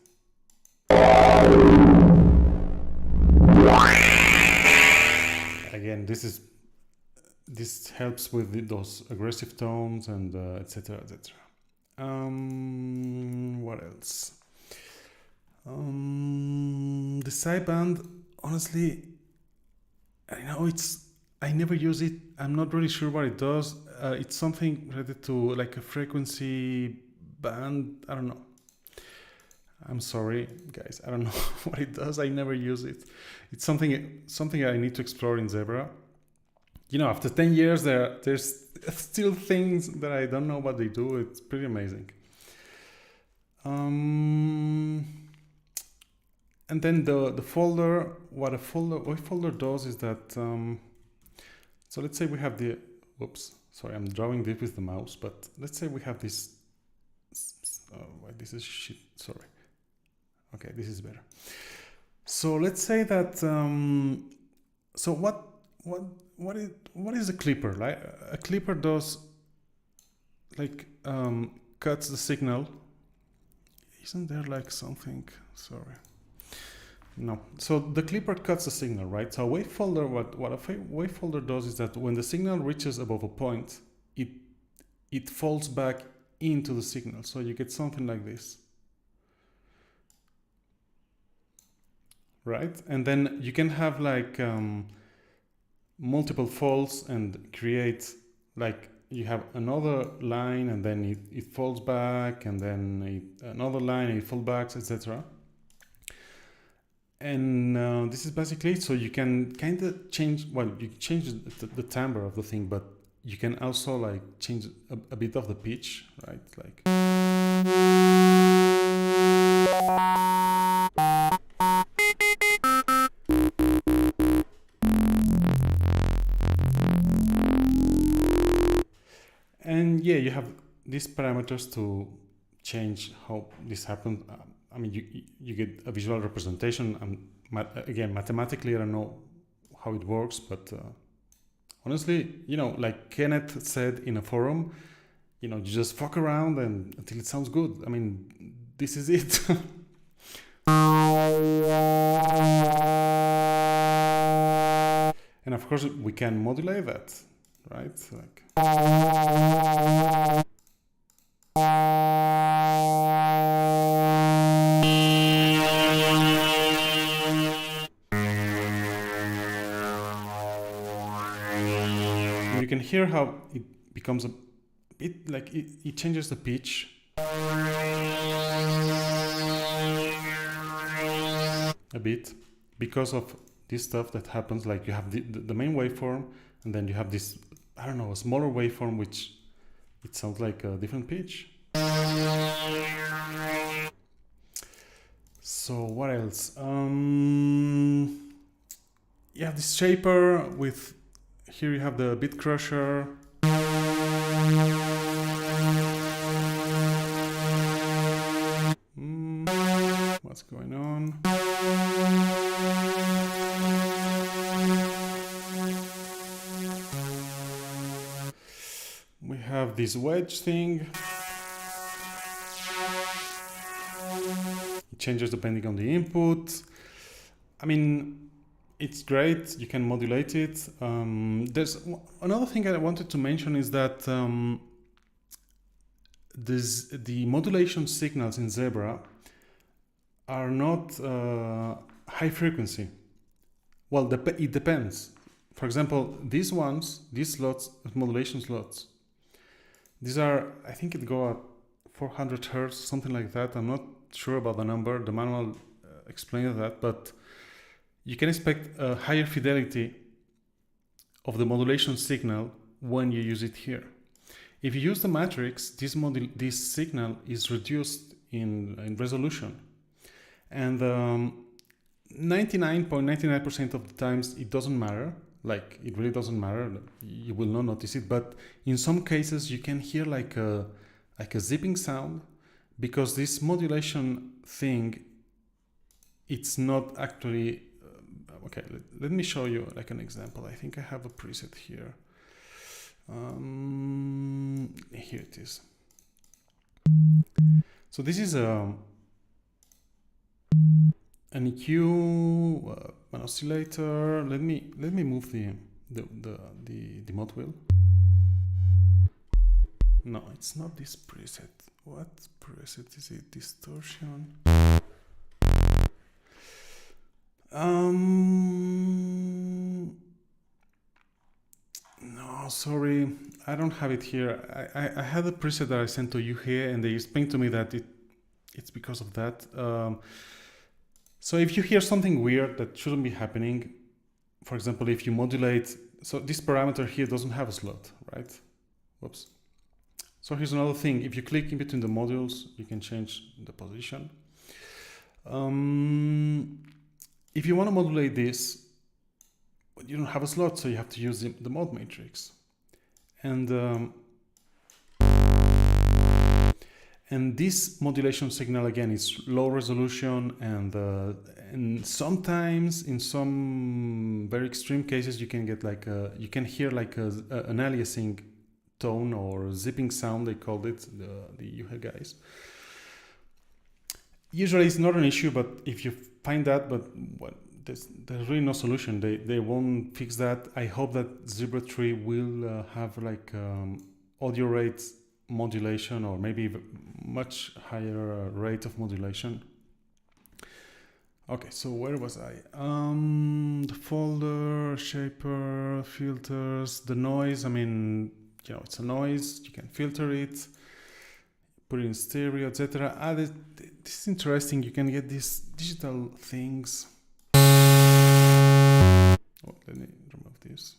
Again, this helps with those aggressive tones and etc. etc. What else? The sideband, honestly, I know I never use it. I'm not really sure what it does. It's something related to like a frequency band. I don't know. I'm sorry, guys. I don't know what it does. I never use it. It's something I need to explore in Zebra. You know, after 10 years, there's still things that I don't know what they do. It's pretty amazing. And then the folder, what a folder does is that, so let's say we have whoops, sorry, I'm drawing this with the mouse, but let's say we have this, this is shit, sorry. Okay, this is better. So let's say that, so what is a clipper? Like a clipper does like cuts the signal. Isn't there like something? Sorry. No. So the clipper cuts the signal, right? So a wave folder, what a wave folder does is that when the signal reaches above a point, it falls back into the signal. So you get something like this. Right? And then you can have like multiple falls and create like you have another line and then it falls back and then another line and it falls back, etc. And this is basically it. So you can kind of change, well, you change the timbre of the thing, but you can also like change a bit of the pitch, right? Like. And yeah, you have these parameters to change how this happens. I mean, you get a visual representation. Again, mathematically, I don't know how it works, but honestly, you know, like Kenneth said in a forum, you know, you just fuck around until it sounds good. I mean, this is it. And of course, we can modulate that, right? Like. You can hear how it becomes a bit like it changes the pitch. A bit because of this stuff that happens. Like you have the main waveform and then you have this, I don't know, a smaller waveform which it sounds like a different pitch. So what else? You have this shaper with, here you have the bit crusher. What's going on? We have this wedge thing. It changes depending on the input. I mean, it's great. You can modulate it. There's another thing I wanted to mention is that the modulation signals in Zebra are not high frequency. Well, it depends. For example, these slots, modulation slots, these are, I think it go at 400 hertz, something like that. I'm not sure about the number. The manual explains that, but you can expect a higher fidelity of the modulation signal when you use it here. If you use the matrix, this signal is reduced in resolution, and 99.99% of the times it doesn't matter. Like, it really doesn't matter. You will not notice it, but in some cases you can hear like a zipping sound, because this modulation thing, it's not actually okay. Let me show you like an example. I think I have a preset here. Here it is. So this is an EQ, an oscillator. Let me move the mod wheel. No, it's not this preset. What preset is it? Distortion. No, sorry, I don't have it here. I had a preset that I sent to you here, and they explained to me that it's because of that. So if you hear something weird that shouldn't be happening, for example, if you modulate, so this parameter here doesn't have a slot, right? Whoops. So here's another thing. If you click in between the modules, you can change the position. If you want to modulate this, but you don't have a slot, so you have to use the mod matrix. And this modulation signal, again, is low resolution, and sometimes in some very extreme cases you can get like you can hear like an aliasing tone or zipping sound, they called it, the UHE guys. Usually it's not an issue, but if you find that, but what, there's really no solution. They won't fix that. I hope that Zebra 3 will have like audio rate modulation, or maybe much higher rate of modulation. Okay, so where was I? The folder, shaper, filters, the noise. I mean, you know, it's a noise. You can filter it, put it in stereo, etc. This is interesting. You can get these digital things. Oh, let me remove this.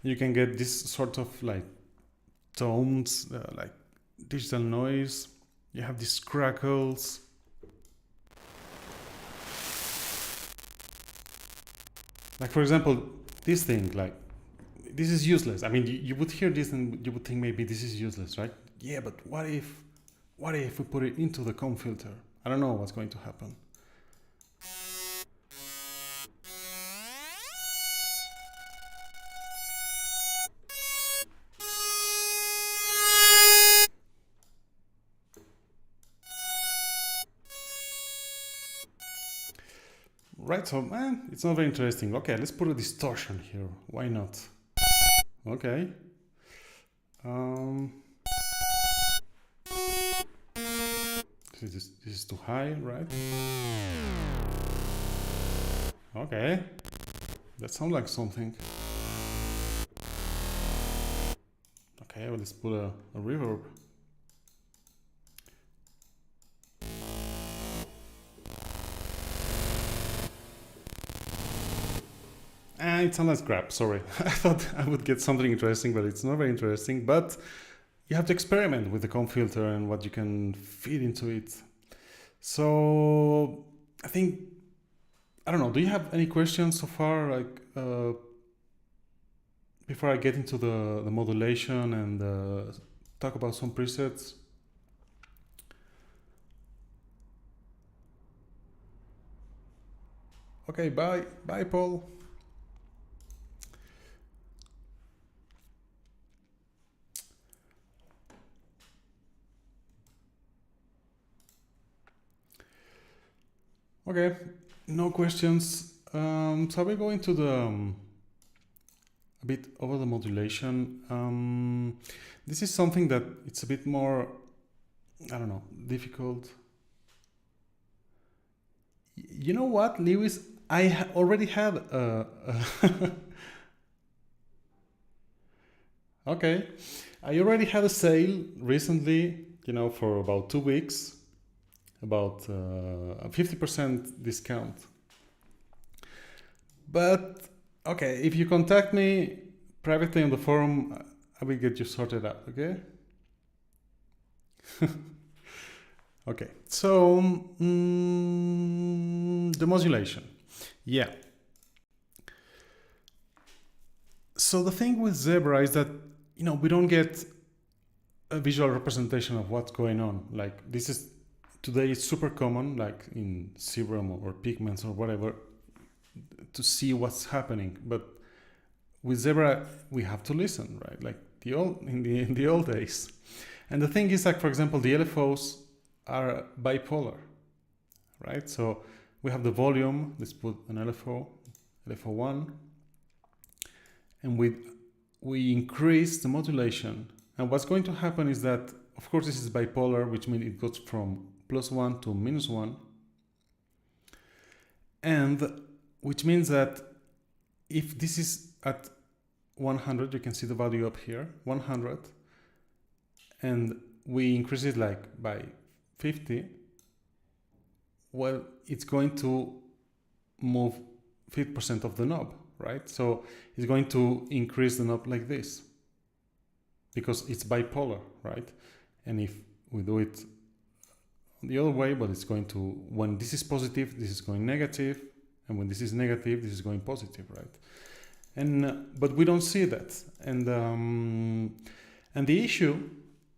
You can get this sort of like tones, like digital noise. You have these crackles. Like, for example, this thing, like, this is useless. I mean, you would hear this and you would think maybe this is useless, right? Yeah, but what if we put it into the comb filter? I don't know what's going to happen. Right, so it's not very interesting. Okay, let's put a distortion here. Why not? Okay. This is too high, right? Okay. That sounds like something. Okay, well, let's put a reverb. it's a nice grab, sorry. I thought I would get something interesting, but it's not very interesting. But you have to experiment with the comb filter and what you can feed into it. So I think, I don't know, do you have any questions so far? Like, before I get into the modulation and talk about some presets? Okay, bye. Bye, Paul. Okay, no questions. So we're going to the a bit over the modulation. This is something that it's a bit more, I don't know, difficult. You know what, Lewis? I already had a okay. I already had a sale recently, you know, for about 2 weeks, about a 50% discount. But okay, if you contact me privately on the forum, I will get you sorted out, okay? Okay, so the modulation. Yeah. So the thing with Zebra is that, you know, we don't get a visual representation of what's going on. Like, this is, today it's super common, like in Serum or Pigments or whatever, to see what's happening. But with Zebra, we have to listen, right? Like in the old days. And the thing is, like, for example, the LFOs are bipolar, right? So we have the volume, let's put an LFO, LFO1, and we increase the modulation. And what's going to happen is that, of course, this is bipolar, which means it goes from +1 to -1. And which means that if this is at 100, you can see the value up here, 100, and we increase it like by 50, well, it's going to move 50% of the knob, right? So it's going to increase the knob like this because it's bipolar, right? And if we do it the other way, but it's going to, when this is positive, this is going negative, and when this is negative, this is going positive, right? And but we don't see that, and the issue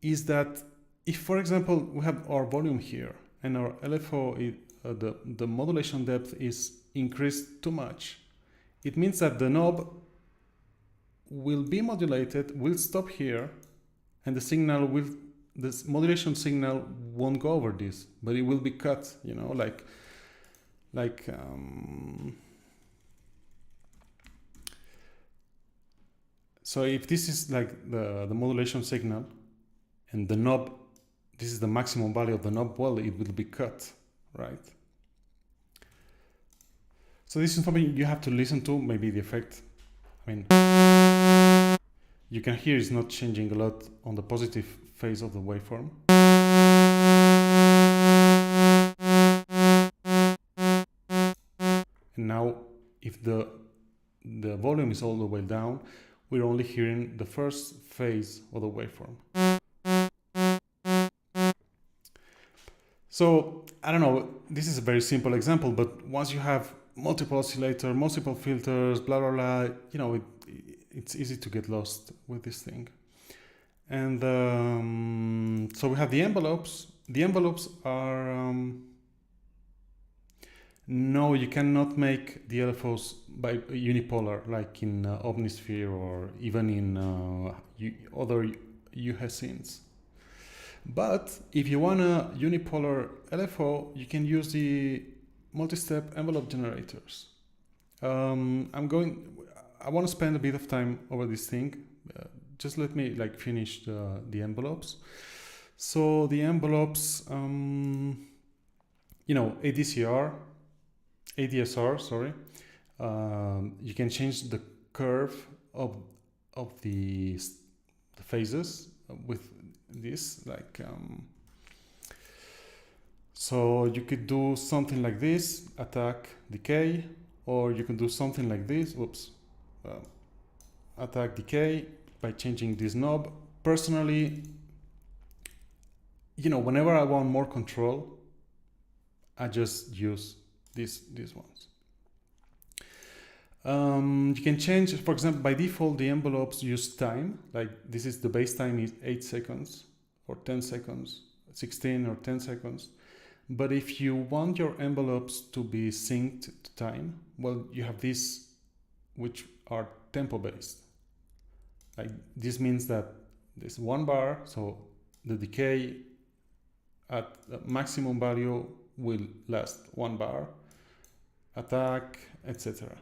is that if, for example, we have our volume here and our LFO, the modulation depth is increased too much, it means that the knob will be modulated, will stop here, and the signal will, this modulation signal won't go over this, but it will be cut, you know, like so if this is like the modulation signal and the knob, this is the maximum value of the knob, well, it will be cut, right? So this is something you have to listen to, maybe the effect. I mean, you can hear it's not changing a lot on the positive phase of the waveform. And now, if the volume is all the way down, we're only hearing the first phase of the waveform. So, I don't know, this is a very simple example, but once you have multiple oscillators, multiple filters, blah, blah, blah, you know, it's easy to get lost with this thing. And so we have the envelopes. The envelopes are, no, you cannot make the LFOs by unipolar, like in Omnisphere or even in other UHSINs. But if you want a unipolar LFO, you can use the multi-step envelope generators. I want to spend a bit of time over this thing. Just let me like finish the envelopes. So the envelopes, you know, ADSR, sorry. You can change the curve of the phases with this, like so you could do something like this, attack, decay, or you can do something like this, whoops, attack decay by changing this knob. Personally, whenever I want more control, I just use these ones. You can change, for example, by default, the envelopes use time. Like this is the base time is 8 seconds or 10 seconds, 16 or 10 seconds. But if you want your envelopes to be synced to time, well, you have these which are tempo based. Like this means that there's 1 bar, so the decay at the maximum value will last 1 bar, attack, etc.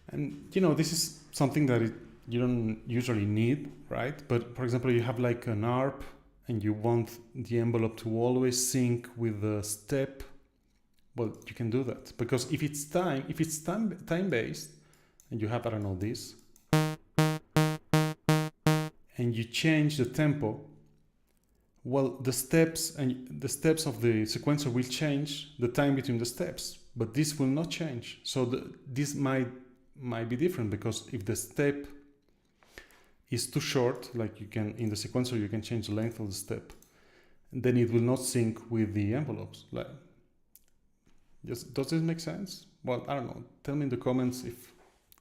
And this is something that you don't usually need, right? But for example, you have like an ARP and you want the envelope to always sync with the step. Well, you can do that, because if it's time based, and you have, I don't know, this, and you change the tempo, well, the steps of the sequencer will change the time between the steps, but this will not change. So this might be different, because if the step is too short, like in the sequencer you can change the length of the step, and then it will not sync with the envelopes. Like, does this make sense? Well, I don't know. Tell me in the comments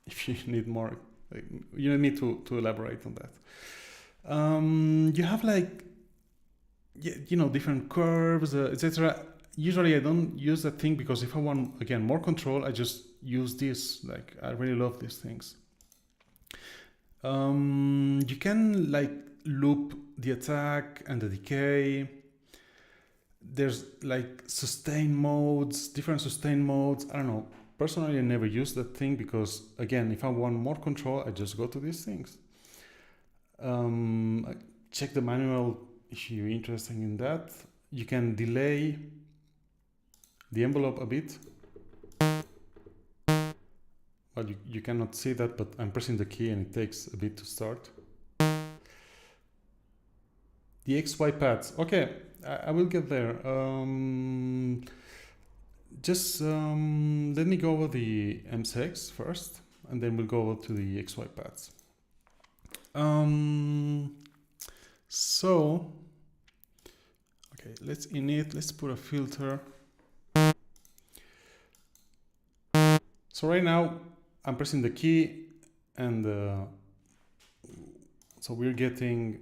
if you need more. Like, you need me to elaborate on that. You have like, different curves, etc. Usually I don't use that thing, because if I want, again, more control, I just use this. Like, I really love these things. You can like loop the attack and the decay. There's like sustain modes, different sustain modes. I don't know. Personally, I never use that thing, because again, if I want more control, I just go to these things. Check the manual if you're interested in that. You can delay the envelope a bit. Well, you cannot see that, but I'm pressing the key and it takes a bit to start. The XY pads. Okay, I will get there. Just let me go over the MSX first, and then we'll go over to the XY pads. So, okay, let's put a filter. So right now I'm pressing the key, and so we're getting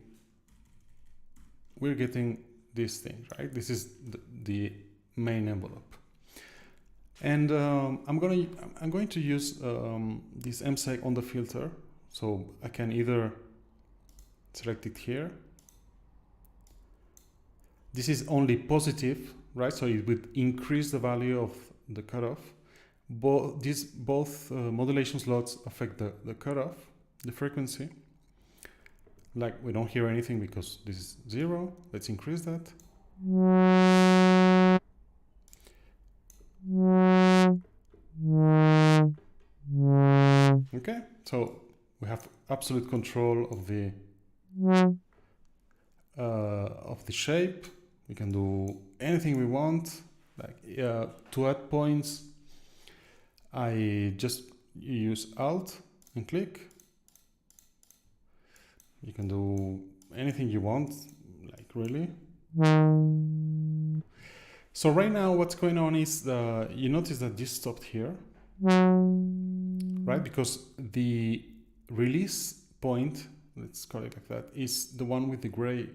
this thing, right? This is the main envelope, and I'm going to use this MSEG on the filter, so I can either select it here. This is only positive, right? So it would increase the value of the cutoff. Both modulation slots affect the cutoff, the frequency. Like, we don't hear anything because this is 0. Let's increase that. Okay, so we have absolute control of the shape. We can do anything we want. Like to add points, I just use Alt and click. You can do anything you want, like, really. So right now what's going on is you notice that this stopped here, right? Because the release point, let's call it like that, is the one with the gray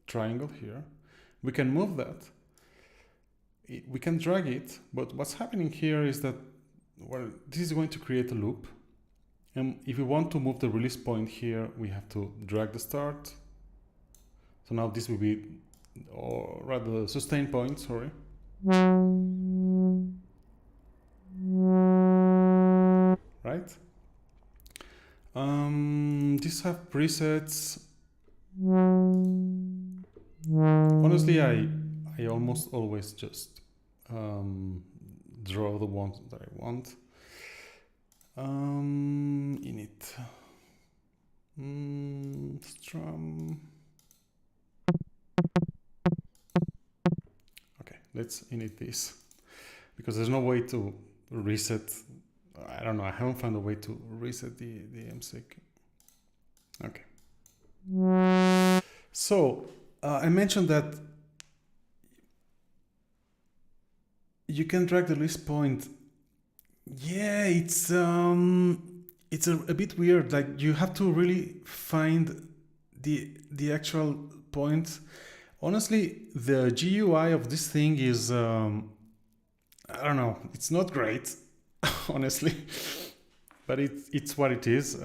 triangle here. We can move that. We can drag it, but what's happening here is that, well, this is going to create a loop. And if we want to move the release point here, we have to drag the start. So now this will be, or rather the sustain point, sorry. Right? These have presets. Honestly, I almost always just draw the ones that I want. Init. Strum. Okay, let's init this, because there's no way to reset. I don't know, I haven't found a way to reset the MSEC. Okay. So I mentioned that you can drag the list point. Yeah, it's a bit weird. Like you have to really find the actual point. Honestly, the GUI of this thing is I don't know. It's not great, honestly, but it's what it is.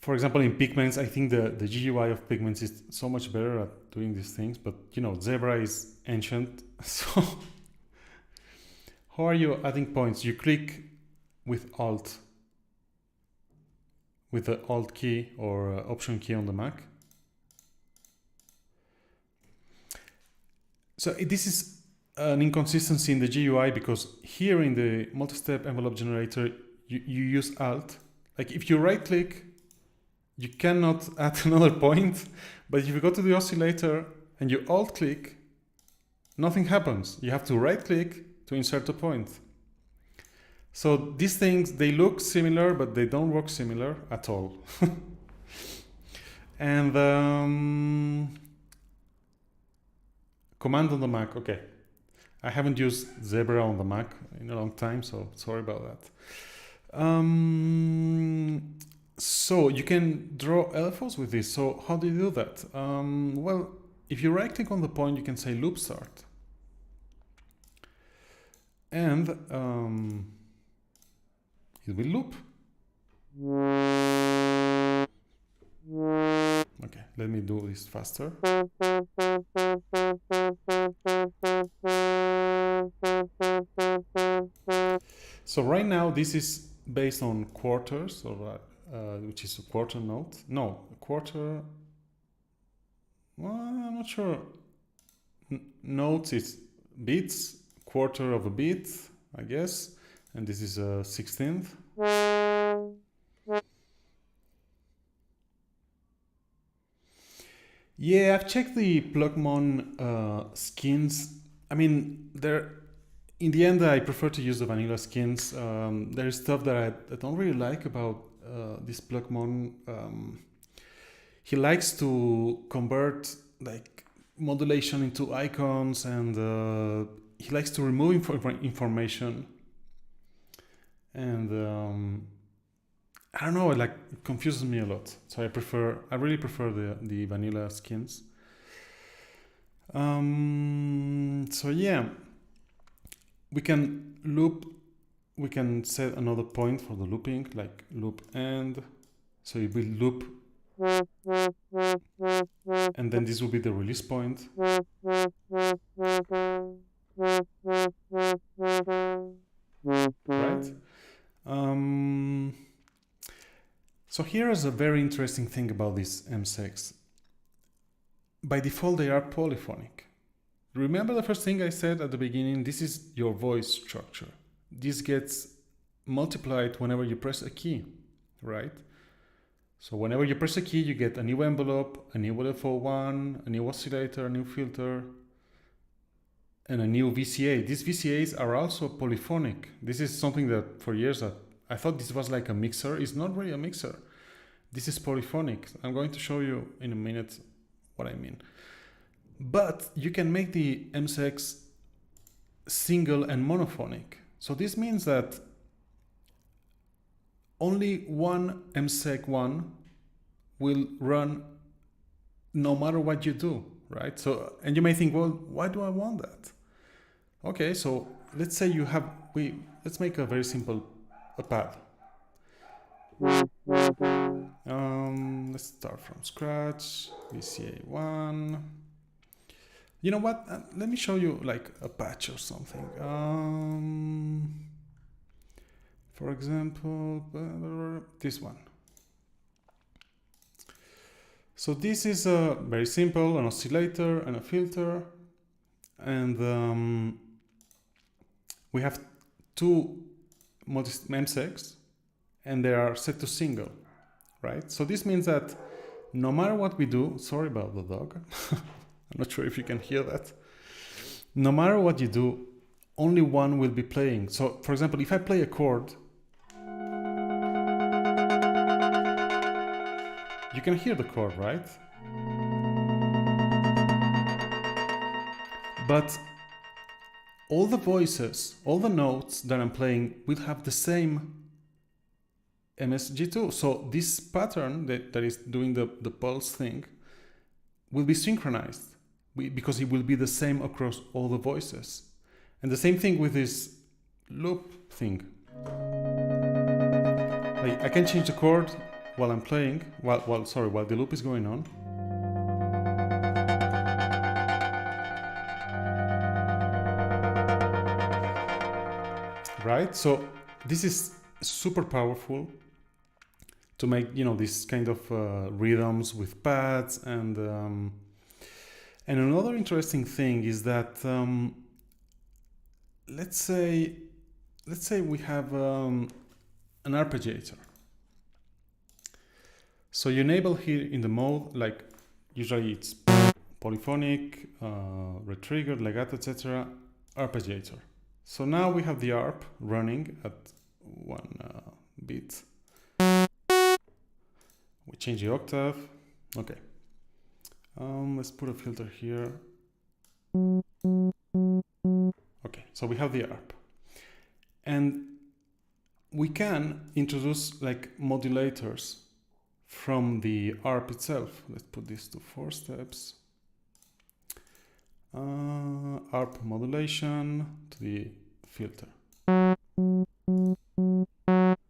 For example, in Pigments, I think the GUI of Pigments is so much better at doing these things. But you know, Zebra is ancient, so how are you adding points? You click with Alt, with the Alt key or Option key on the Mac. So this is an inconsistency in the GUI because here in the multi-step envelope generator, you use Alt. Like if you right-click, you cannot add another point, but if you go to the oscillator and you Alt-click, nothing happens. You have to right-click to insert a point. So these things, they look similar, but they don't work similar at all. And command on the Mac, okay. I haven't used Zebra on the Mac in a long time, so sorry about that. So you can draw LFOs with this. So how do you do that? Well, if you right click on the point, you can say loop start. And it will loop. Okay, let me do this faster. So right now this is based on quarters, or which is a quarter note. No, a quarter. Well, I'm not sure. Notes is beats, quarter of a beat, I guess, and this is a 16th. Yeah, I've checked the Plugmon skins. I mean, in the end, I prefer to use the vanilla skins. There is stuff that I don't really like about this Plugmon. He likes to convert like modulation into icons, and he likes to remove information. And I don't know, like it confuses me a lot. So I really prefer the vanilla skins. So yeah, we can loop. We can set another point for the looping, like loop end. So it will loop, and then this will be the release point. Right? So here is a very interesting thing about these MSECs. By default, they are polyphonic. Remember the first thing I said at the beginning? This is your voice structure. This gets multiplied whenever you press a key, right? So whenever you press a key, you get a new envelope, a new LFO1, a new oscillator, a new filter, and a new VCA. These VCAs are also polyphonic. This is something that for years I thought this was like a mixer. It's not really a mixer. This is polyphonic. I'm going to show you in a minute what I mean. But you can make the MSECs single and monophonic. So this means that only one MSEC1 will run no matter what you do, right? So, and you may think, well, why do I want that? Okay, so let's say you have, let's make a very simple pad. Let's start from scratch, VCA1. You know what? Let me show you like a patch or something. For example, this one. So this is very simple, an oscillator and a filter. And we have two MSECs and they are set to single, right? So this means that no matter what we do, sorry about the dog, I'm not sure if you can hear that. No matter what you do, only one will be playing. So for example, if I play a chord, you can hear the chord, right? But all the voices, all the notes that I'm playing will have the same MSG2. So this pattern that is doing the pulse thing will be synchronized because it will be the same across all the voices. And the same thing with this loop thing. Like I can change the chord while I'm playing, while the loop is going on. Right? So this is super powerful to make, you know, this kind of rhythms with pads. And another interesting thing is that let's say we have an arpeggiator. So you enable here in the mode, like usually it's polyphonic, retriggered, legato, etc., arpeggiator. So now we have the arp running at 1 beat. We change the octave. Okay. Let's put a filter here. Okay, so we have the arp. And we can introduce like modulators from the arp itself. Let's put this to 4 steps. Arp modulation to the filter.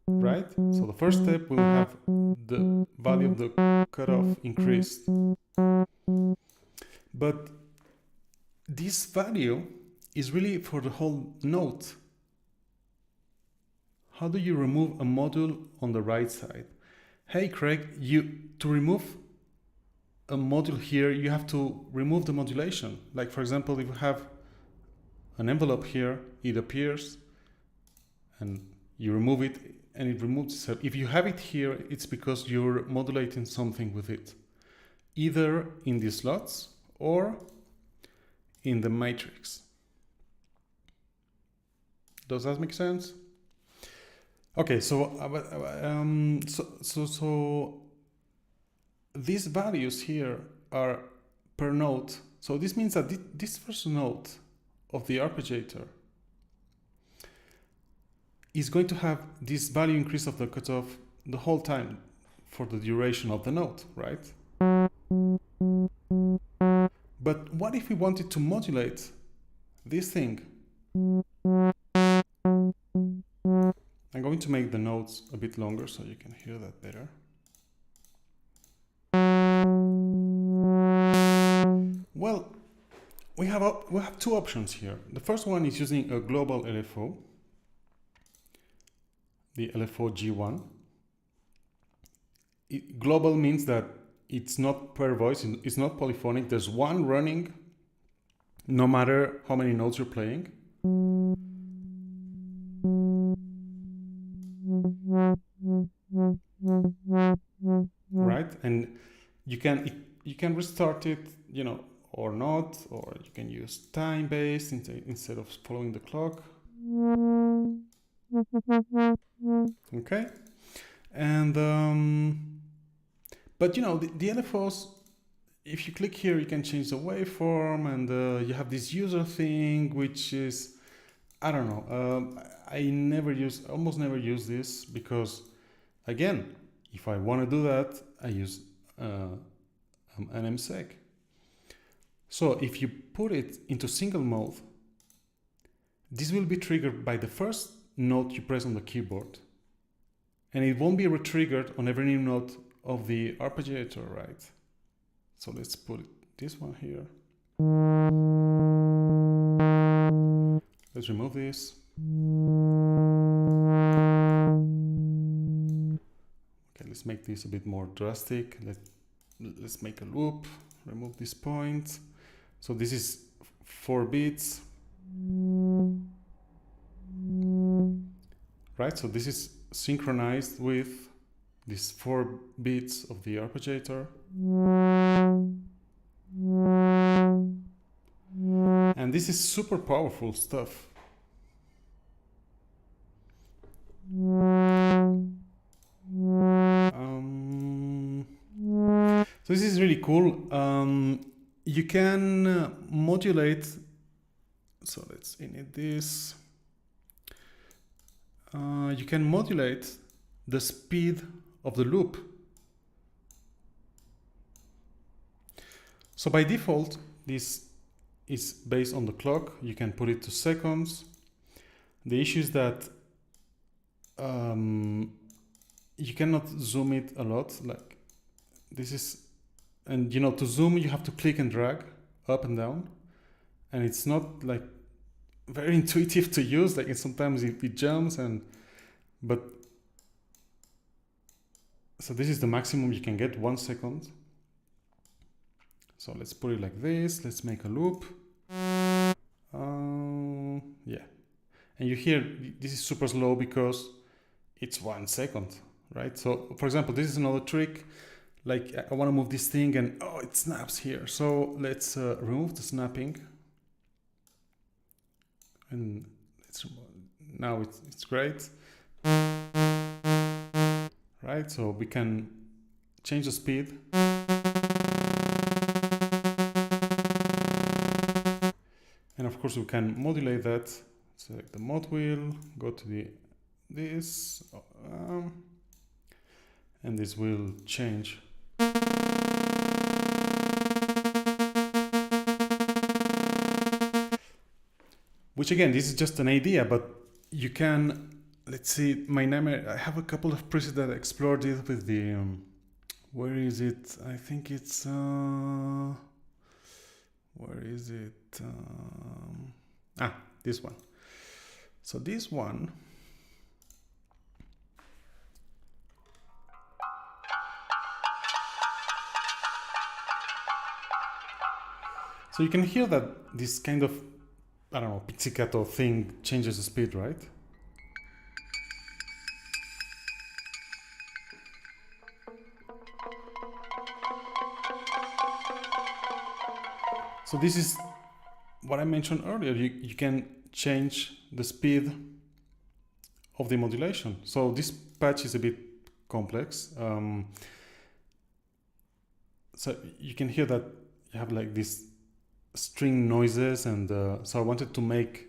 Right? So the first step will have the value of the cutoff increased. But this value is really for the whole note. How do you remove a module on the right side? Hey Craig, to remove a module here, you have to remove the modulation. Like for example, if you have an envelope here, it appears and you remove it and it removes itself. If you have it here, it's because you're modulating something with it, either in the slots or in the matrix. Does that make sense? Okay, so these values here are per note. So this means that this first note of the arpeggiator is going to have this value increase of the cutoff the whole time for the duration of the note, right? But what if we wanted to modulate this thing? I'm going to make the notes a bit longer so you can hear that better. Well, we have two options here. The first one is using a global LFO, the LFO G1. Global means that it's not per voice, it's not polyphonic. There's one running no matter how many notes you're playing. Right? And you can restart it, you know, or not, or you can use time-based instead of following the clock. Okay? And but you know, the LFOs, if you click here, you can change the waveform, and you have this user thing, which is, I don't know, I almost never use this because, again, if I want to do that, I use an MSEG. So if you put it into single mode, this will be triggered by the first note you press on the keyboard, and it won't be retriggered on every new note of the arpeggiator, right? So let's put this one here. Let's remove this. Okay, let's make this a bit more drastic. Let's make a loop, remove this point. So this is 4 beats. Right, so this is synchronized with these 4 beats of the arpeggiator. And this is super powerful stuff. So this is really cool. You can modulate. So let's init this. You can modulate the speed of the loop. So by default, this is based on the clock. You can put it to seconds. The issue is that you cannot zoom it a lot. Like this is, and you know, to zoom you have to click and drag up and down, and it's not like very intuitive to use. Like sometimes it jumps, but so this is the maximum you can get, 1 second. So let's put it like this. Let's make a loop. Yeah, and you hear this is super slow because it's 1 second, right? So for example, this is another trick. Like I want to move this thing and oh, it snaps here. So let's remove the snapping, and now it's great, right? So we can change the speed. And of course we can modulate that. Select the mod wheel, go to this, and this will change. Which again, this is just an idea, but you can, let's see, I have a couple of presets that explored it with the, where is it? I think it's, where is it? This one. So this one, so you can hear that this kind of, I don't know, pizzicato thing changes the speed, right? So this is what I mentioned earlier. You can change the speed of the modulation. So this patch is a bit complex. So you can hear that you have like these string noises, and so I wanted to make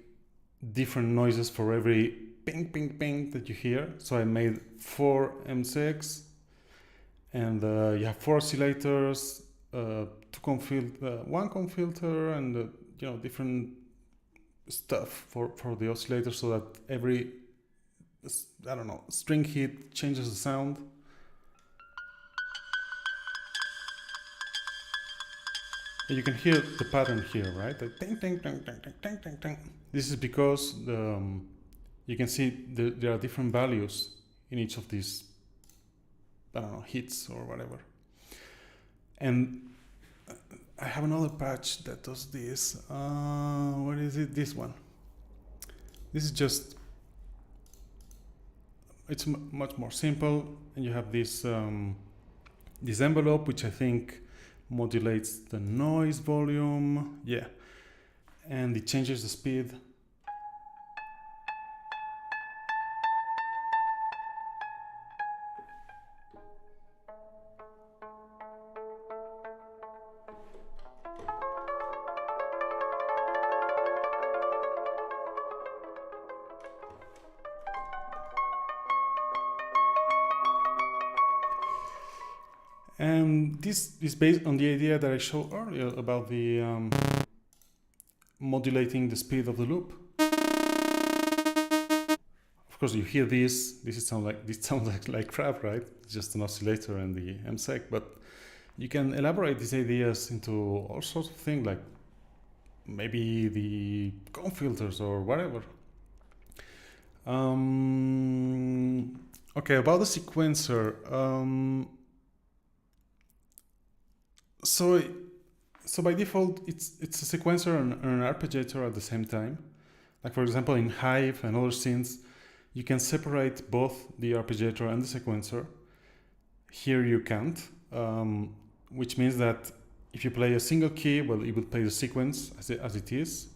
different noises for every ping, ping, ping that you hear. So I made 4 M6, and you have 4 oscillators, 1 comb filter, and you know, different stuff for the oscillator, so that every, I don't know, string hit changes the sound. And you can hear the pattern here, right? Like ding, ding, ding, ding, ding, ding, ding, ding. This is because you can see there are different values in each of these, I don't know, hits or whatever. And I have another patch that does this. What is it? This one. This is just, it's much more simple, and you have this this envelope, which I think modulates the noise volume. Yeah, and it changes the speed. And this is based on the idea that I showed earlier about the modulating the speed of the loop. Of course, you hear this. This sounds like crap, right? It's just an oscillator and the MSEC. But you can elaborate these ideas into all sorts of things, like maybe the comb filters or whatever. Okay, about the sequencer. So by default, it's a sequencer and an arpeggiator at the same time. Like for example, in Hive and other scenes, you can separate both the arpeggiator and the sequencer. Here you can't, which means that if you play a single key, well, it will play the sequence as it is.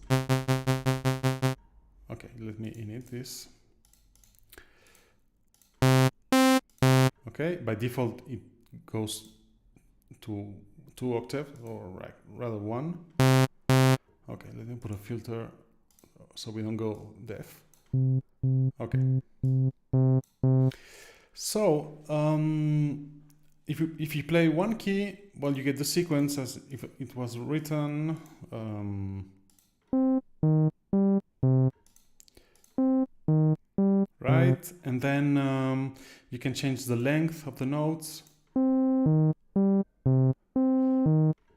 Okay, let me init this. Okay, by default it goes to 2 octaves, or rather 1. Okay, let me put a filter so we don't go deaf. Okay. So if you play one key, well, you get the sequence as if it was written. Right, and then you can change the length of the notes.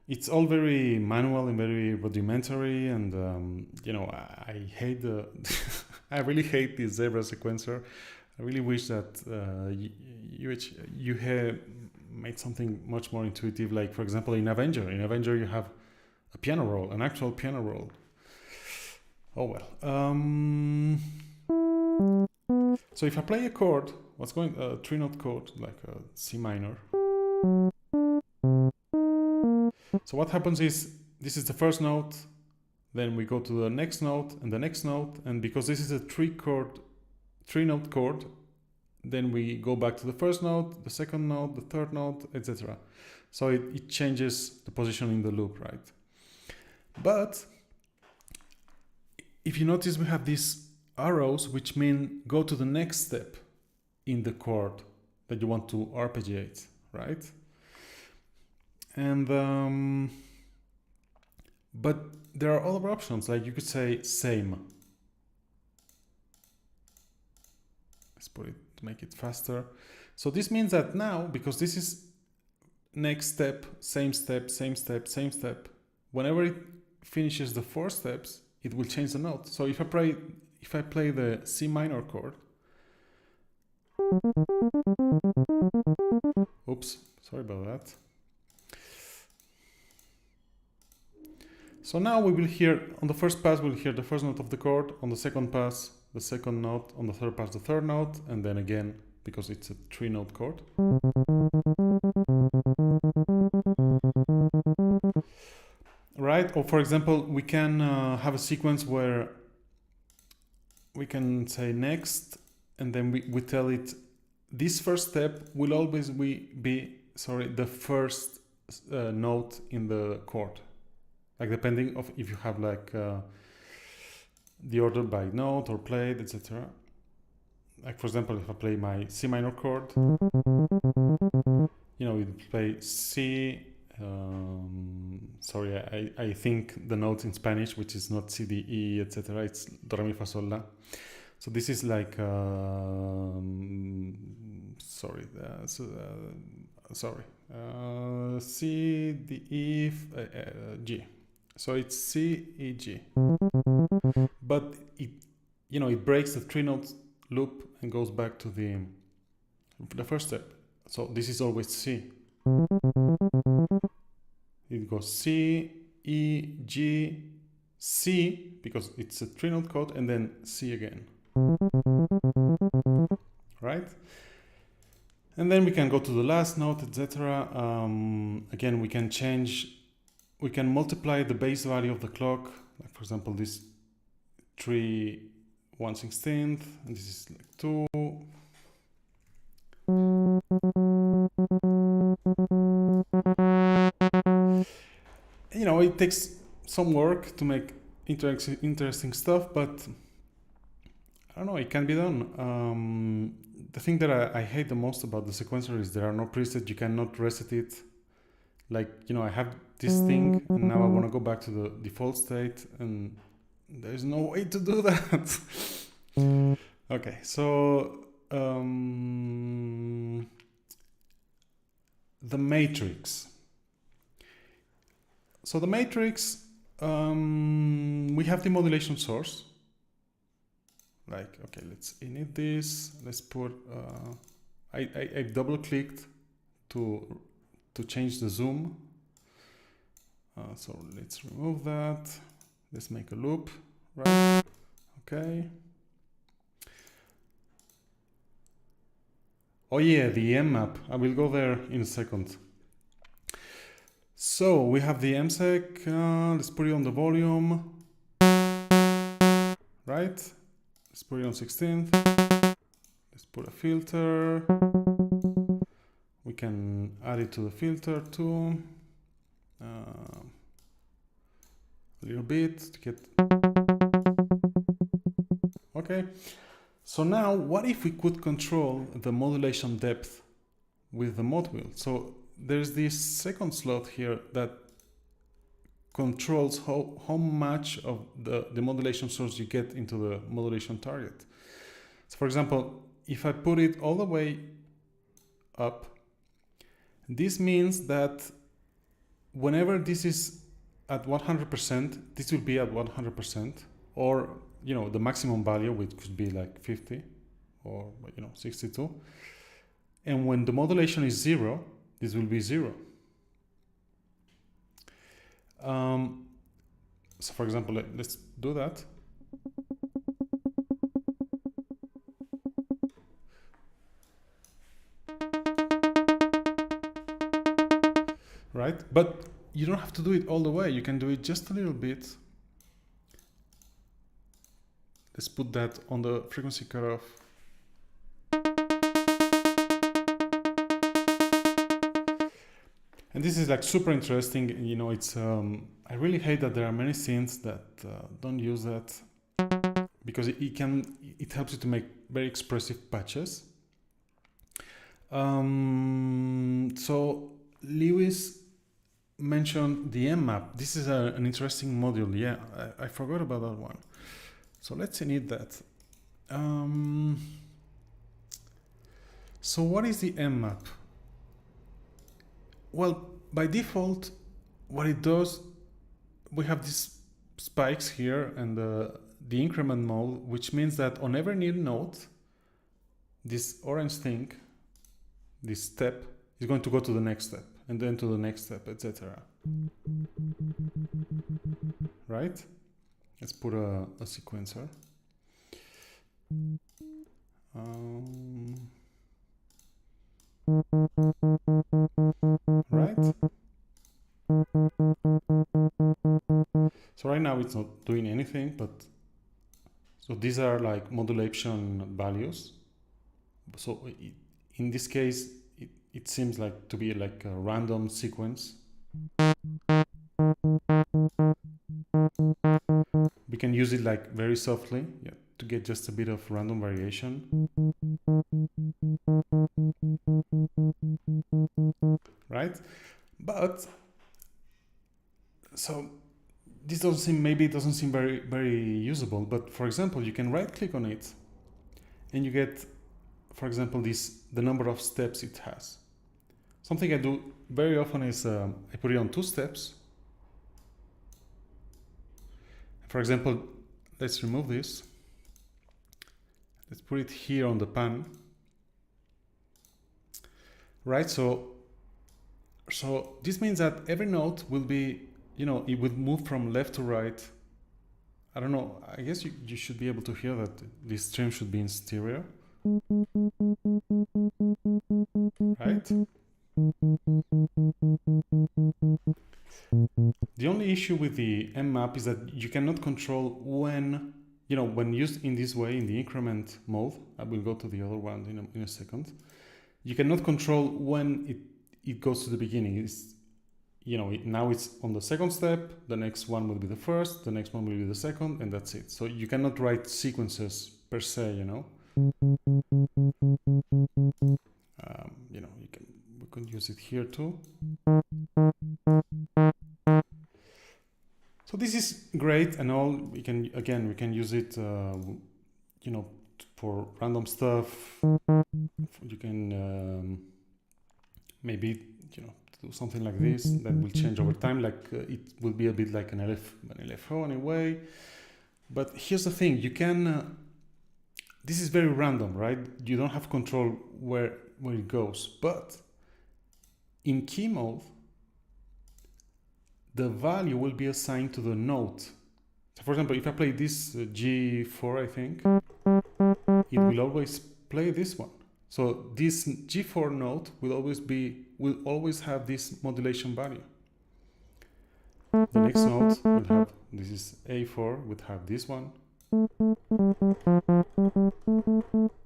It's all very manual and very rudimentary, and you know, I hate the I really hate this zebra sequencer. I really wish that you had made something much more intuitive, like for example in Avenger. In Avenger you have a piano roll, an actual piano roll. Oh well. So if I play a chord, what's going a 3-note chord like a C minor. So what happens is, this is the first note, then we go to the next note and the next note, and because this is a 3-note chord, then we go back to the first note, the second note, the third note, etc. So it changes the position in the loop, right? But if you notice, we have these arrows which mean go to the next step in the chord that you want to arpeggiate, right? And but there are other options, like you could say same. Let's put it to make it faster. So this means that now, because this is next step, same step, same step, same step, whenever it finishes the 4 steps, it will change the note. So if I play the C minor chord, oops, sorry about that. So now we will hear, on the first pass we'll hear the first note of the chord, on the second pass the second note, on the third pass the third note, and then again, because it's a 3-note chord. Right, or for example, we can have a sequence where we can say next, and then we tell it this first step will always be the first note in the chord. Like depending of if you have like the order by note or played, etc. Like for example, if I play my C minor chord, you know, we play C. Sorry, I think the notes in Spanish, which is not C, D, E, etc. It's Do, Re, Mi, Fa, Sol, La. So this is like C, D, E, G. So it's C, E, G. But it breaks the 3-note loop and goes back to the first step. So this is always C. It goes C, E, G, C, because it's a 3-note chord, and then C again. Right? And then we can go to the last note, etc. Again, we can multiply the base value of the clock. Like for example, this 3 1/16, and this is like 2. You know, it takes some work to make interesting stuff, but I don't know, it can be done. The thing that I hate the most about the sequencer is there are no presets. You cannot reset it. Like, you know, I have this thing and now I want to go back to the default state, and there's no way to do that. Okay, so the matrix. So the matrix, we have the modulation source. Like, okay, let's init this. Let's put, I double clicked to change the zoom. So let's remove that. Let's make a loop, right? Okay. Oh yeah, the MMAP. I will go there in a second. So we have the MSEC. Let's put it on the volume. Right? Let's put it on 16th. Let's put a filter. can add it to the filter too. A little bit to get. Okay. So now, what if we could control the modulation depth with the mod wheel? So there's this second slot here that controls how much of the modulation source you get into the modulation target. So for example, if I put it all the way up, this means that whenever this is at 100%, this will be at 100%, or the maximum value, which could be like 50 or 62. And when the modulation is 0, this will be 0. So for example, let's do that. Right? But you don't have to do it all the way. You can do it just a little bit. Let's put that on the frequency cutoff. And this is like super interesting. It's I really hate that there are many synths that don't use that, because it helps you to make very expressive patches. So Lewis mentioned the MMAP. This is an interesting module. Yeah, I forgot about that one. So let's init that. So what is the MMAP? Well, by default, what it does, we have these spikes here and the increment mode, which means that on every new note, this orange thing, this step, is going to go to the next step, and then to the next step, etc. Right? Let's put a sequencer. Right? So right now it's not doing anything, but so these are like modulation values. So in this case, it seems like to be like a random sequence. We can use it like very softly, yeah, to get just a bit of random variation. Right? But so this doesn't seem, maybe it doesn't seem very, very usable, but for example, you can right click on it and you get, for example, the number of steps it has. Something I do very often is I put it on 2 steps. For example, let's remove this. Let's put it here on the pan. Right, so this means that every note will be, it would move from left to right. I don't know, I guess you should be able to hear that this stream should be in stereo. Right? The only issue with the MMAP is that you cannot control when, when used in this way, in the increment mode. I will go to the other one in a second. You cannot control when it goes to the beginning. It's, now it's on the second step, the next one will be the first, the next one will be the second, and that's it. So you cannot write sequences per se, we can use it here too. So this is great and all. We can use it, for random stuff. You can maybe, do something like this that will change over time. Like it will be a bit like an LFO in a way. But here's the thing: you can. This is very random, right? You don't have control where it goes. But in key mode, the value will be assigned to the note. So for example, if I play this G4, I think, it will always play this one. So this G4 note will always have this modulation value. The next note will have, this is A4, would have this one.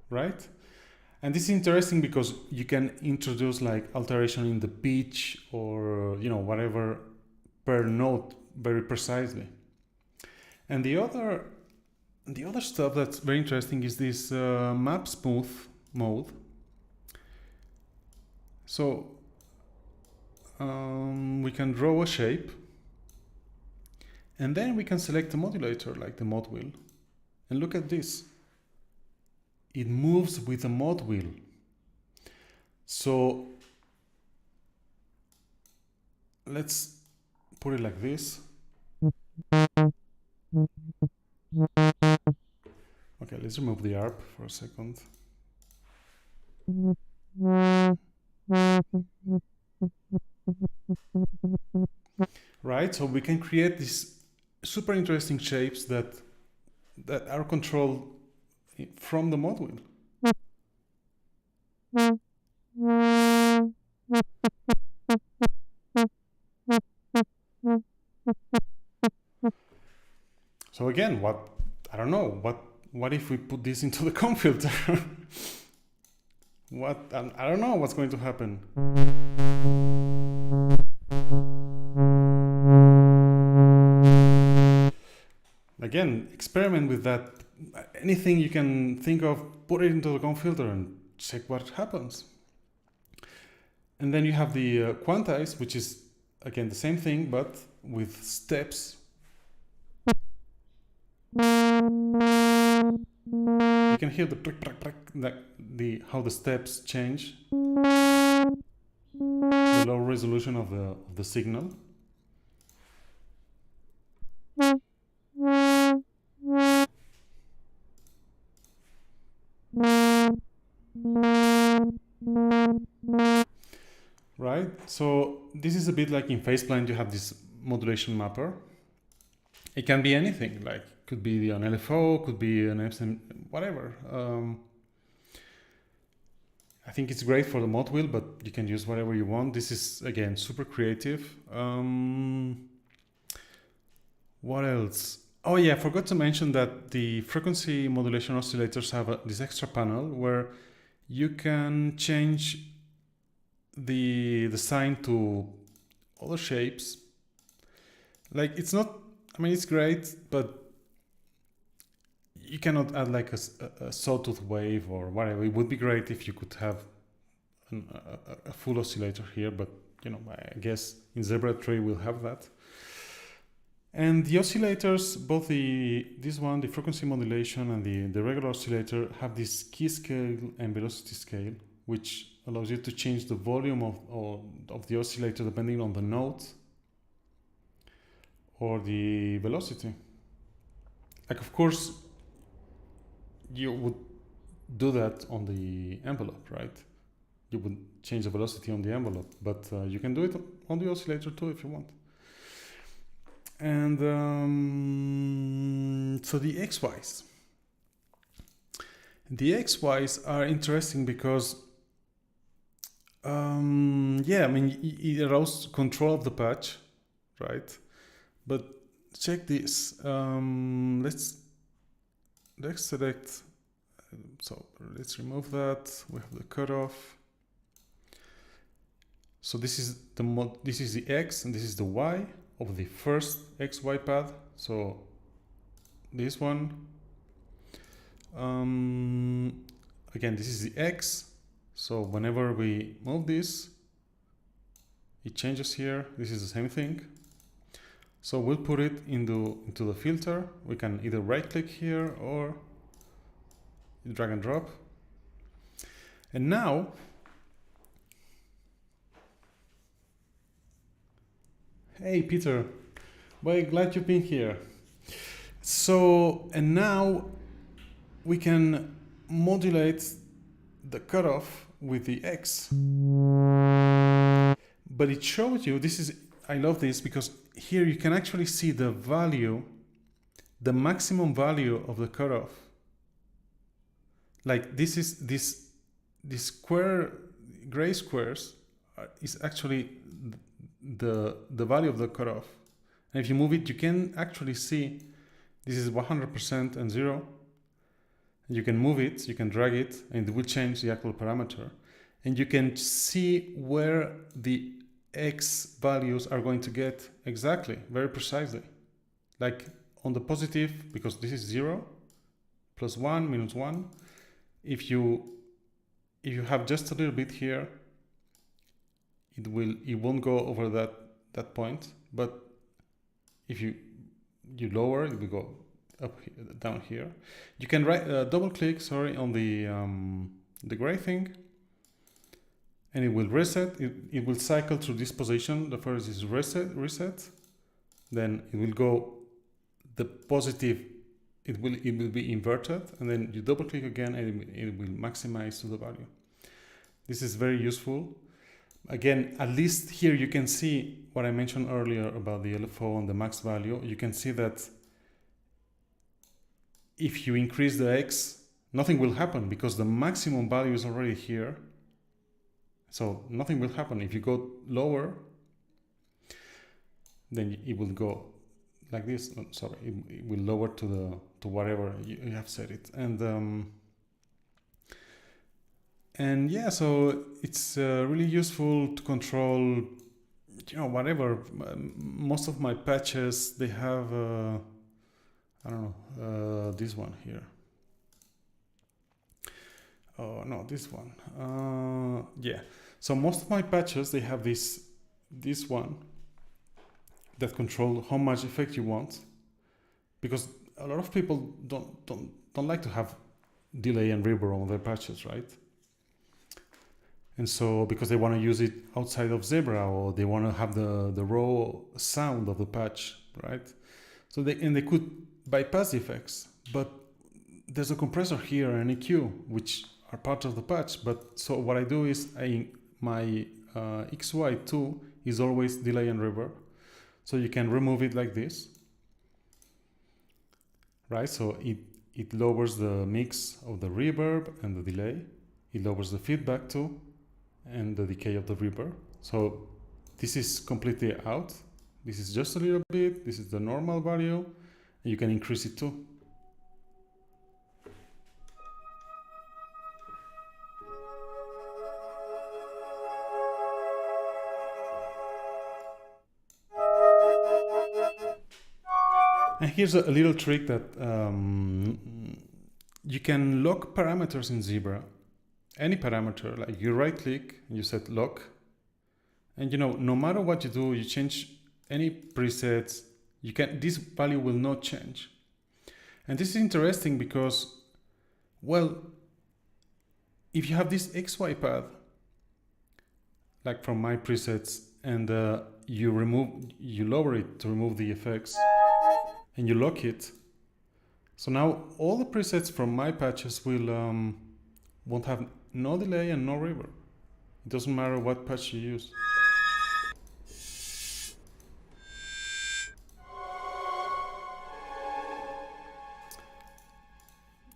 Right? And this is interesting because you can introduce like alteration in the pitch or, you know, whatever per note very precisely. And the other stuff that's very interesting is this map smooth mode. So we can draw a shape, and then we can select a modulator like the mod wheel. And look at this. It moves with the mod wheel. So let's put it like this. Okay, let's remove the ARP for a second. Right, so we can create these super interesting shapes that are controlled from the mod wheel. So again, I don't know, what if we put this into the comb filter? I don't know what's going to happen. Again, experiment with that. Anything you can think of, put it into the comb filter and check what happens. And then you have the quantize, which is again the same thing, but with steps. You can hear the prick, prick, prick, how the steps change. The low resolution of the signal. Right, so this is a bit like in Faceplant, you have this modulation mapper. It can be anything, like could be an LFO, could be an Epson, whatever. I think it's great for the mod wheel, but you can use whatever you want. This is, again, super creative. What else? Oh yeah, I forgot to mention that the frequency modulation oscillators have this extra panel where you can change the sign to other shapes. Like it's not, I mean, it's great, but you cannot add like a sawtooth wave or whatever. It would be great if you could have a full oscillator here, but you know, I guess in Zebra Tree we'll have that. And the oscillators, both this one, the frequency modulation, and the regular oscillator have this key scale and velocity scale, which allows you to change the volume of the oscillator depending on the note or the velocity. Like, of course, you would do that on the envelope, right? You would change the velocity on the envelope, but you can do it on the oscillator too if you want. And so the XYs. The XYs are interesting because, yeah, I mean, it allows control of the patch, right? But check this. Let's select. So let's remove that. We have the cutoff. So this is the X and this is the Y of the first XY path. So this one. Again, this is the X. So whenever we move this, it changes here. This is the same thing. So we'll put it into the filter. We can either right click here or drag and drop. And now, hey Peter, well, glad you've been here. So, and now we can modulate the cutoff with the X. But it shows you, I love this because here you can actually see the value, the maximum value of the cutoff. Like this square, gray squares is actually the value of the cutoff. And if you move it, you can actually see this is 100% and 0. You can move it, you can drag it, and it will change the actual parameter. And you can see where the X values are going to get exactly, very precisely. Like on the positive, because this is 0, +1, -1. If you have just a little bit here, it won't go over that point. But if you lower, it will go up here, down here. You can double click, sorry, on the gray thing, and it will reset. It will cycle through this position. The first is reset. Then it will go the positive. It will be inverted, and then you double click again, and it will maximize to the value. This is very useful. Again, at least here you can see what I mentioned earlier about the LFO and the max value. You can see that if you increase the X, nothing will happen because the maximum value is already here. So nothing will happen. If you go lower, then it will go like this. Oh, sorry, it will lower to whatever you have set it. And yeah, so it's really useful to control, whatever. Most of my patches, they have, I don't know, this one here. Oh, no, this one. Yeah, so most of my patches, they have this one that control how much effect you want, because a lot of people don't like to have delay and reverb on their patches, right? And so because they want to use it outside of Zebra, or they want to have the raw sound of the patch, right? So they could bypass the effects, but there's a compressor here and EQ, which are part of the patch. But so what I do is my XY2 is always delay and reverb. So you can remove it like this, right? So it lowers the mix of the reverb and the delay. It lowers the feedback too, and the decay of the reverb. So this is completely out. This is just a little bit. This is the normal value. And you can increase it too. And here's a little trick that you can lock parameters in Zebra. Any parameter, like you right click, you set lock, and no matter what you do, you change any presets, this value will not change. And this is interesting because, well, if you have this XY path, like from my presets, and you lower it to remove the effects, and you lock it, so now all the presets from my patches will won't have no delay and no reverb. It doesn't matter what patch you use.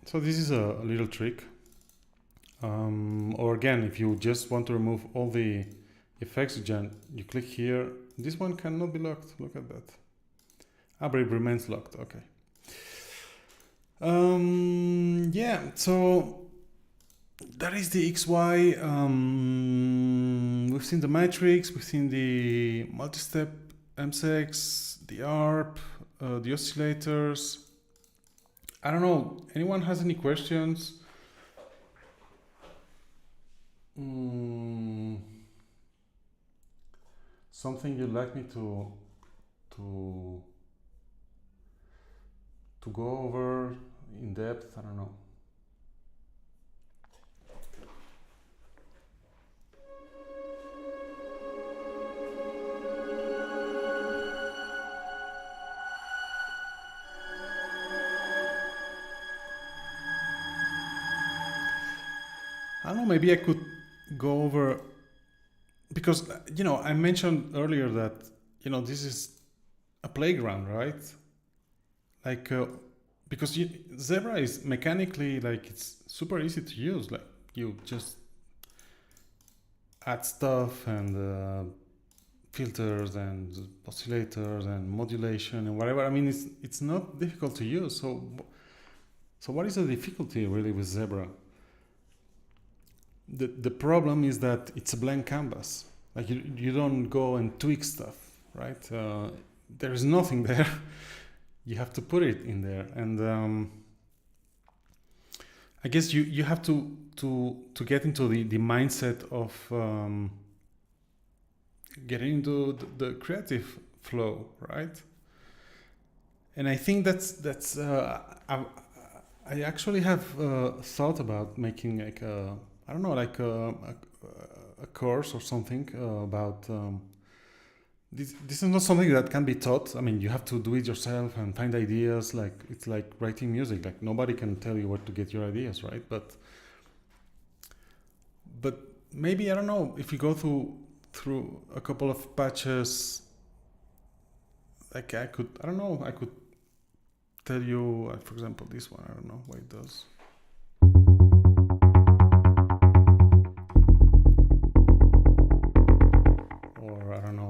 So this is a little trick. Or again, if you just want to remove all the effects, you click here. This one cannot be locked. Look at that. Ah, but it remains locked. Okay. Yeah, so that is the XY. We've seen the matrix, we've seen the multi-step MSEX, the ARP, the oscillators. I don't know, anyone has any questions? Something you'd like me to go over in depth? I don't know. I don't know, maybe I could go over, because, I mentioned earlier that, this is a playground, right? Like, because Zebra is mechanically, like, it's super easy to use. Like, you just add stuff and filters and oscillators and modulation and whatever. I mean, it's not difficult to use. So So what is the difficulty really with Zebra? The problem is that it's a blank canvas. Like you don't go and tweak stuff, right? There is nothing there. You have to put it in there, and I guess you have to get into the mindset of getting into the creative flow, right? And I think that's I actually have thought about making like I don't know, like a course or something about this. This is not something that can be taught. I mean, you have to do it yourself and find ideas. Like it's like writing music. Like nobody can tell you where to get your ideas, right? But maybe I don't know if you go through a couple of patches. Like I could tell you, for example, this one. I don't know what it does. Or I don't know.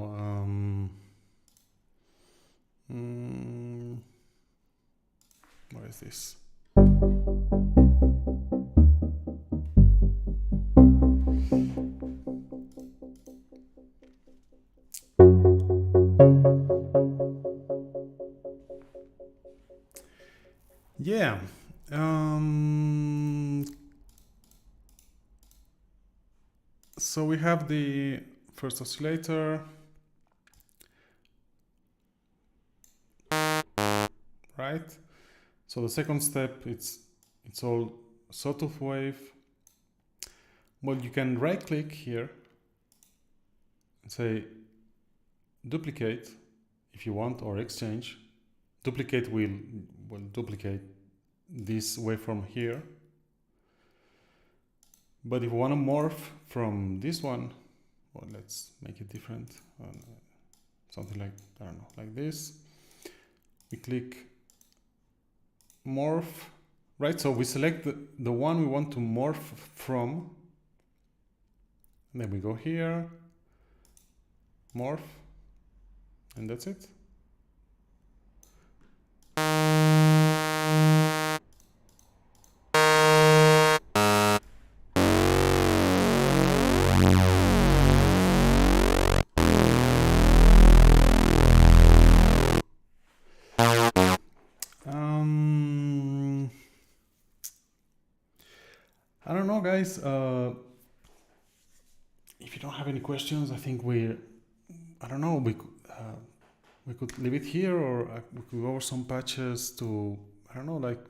What is this? Yeah. So we have the first oscillator, right? So the second step, it's all sawtooth wave. Well, you can right click here and say duplicate if you want, or exchange. Duplicate will duplicate this waveform here. But if you want to morph from this one, well, let's make it different. Something like, I don't know, like this. We click morph, right? So we select the one we want to morph from. And then we go here, morph, and that's it. I don't know, guys. If you don't have any questions, I think we could leave it here, or we could go over some patches to, I don't know, like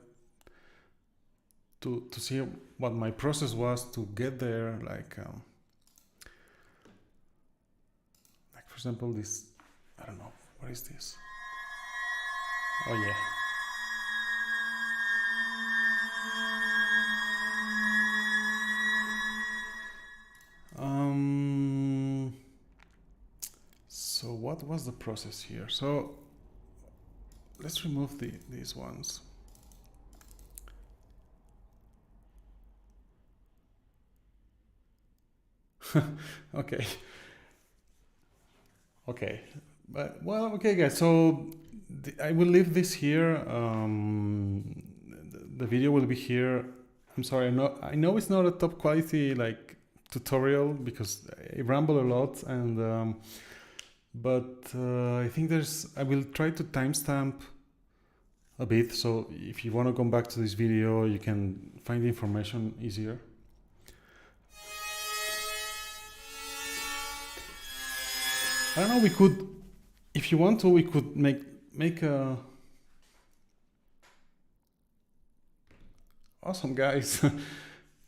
to see what my process was to get there. Like for example, this, I don't know, what is this? Oh yeah. So what was the process here? So let's remove these ones. Okay. Okay. But well, okay, guys. So I will leave this here. The video will be here. I'm sorry. I know it's not a top quality like tutorial because I ramble a lot, and but I think I will try to timestamp a bit, so if you want to come back to this video, you can find the information easier. I don't know, we could, if you want to, we could make a... Awesome, guys.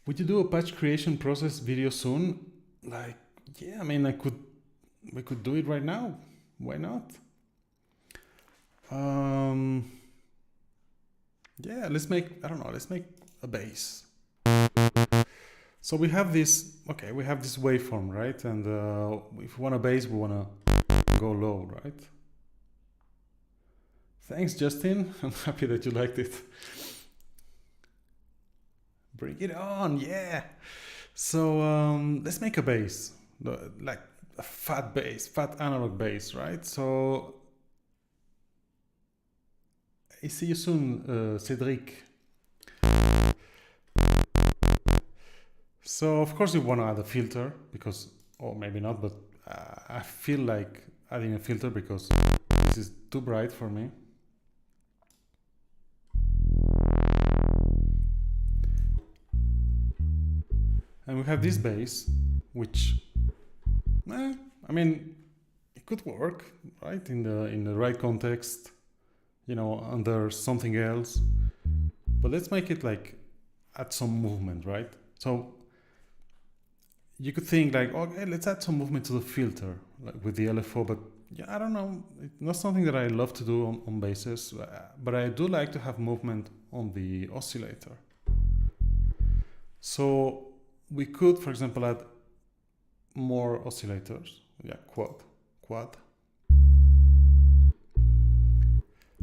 Would you do a patch creation process video soon? Like, yeah, I mean, we could do it right now. Why not? Yeah, let's make a bass. So we have this, okay, we have this waveform, right? And if we want a bass, we want to go low, right? Thanks, Justin. I'm happy that you liked it. Bring it on, yeah. So let's make a bass, like a fat bass, fat analog bass, right? So I see you soon, Cedric. So of course you want to add a filter because, or maybe not, but I feel like adding a filter because this is too bright for me. And we have this bass, which, I mean, it could work, right? In the right context, you know, under something else. But let's make it like add some movement, right? So you could think like, okay, let's add some movement to the filter, like with the LFO. But yeah, I don't know. It's not something that I love to do on basses, but I do like to have movement on the oscillator. So we could, for example, add more oscillators. Yeah, quad.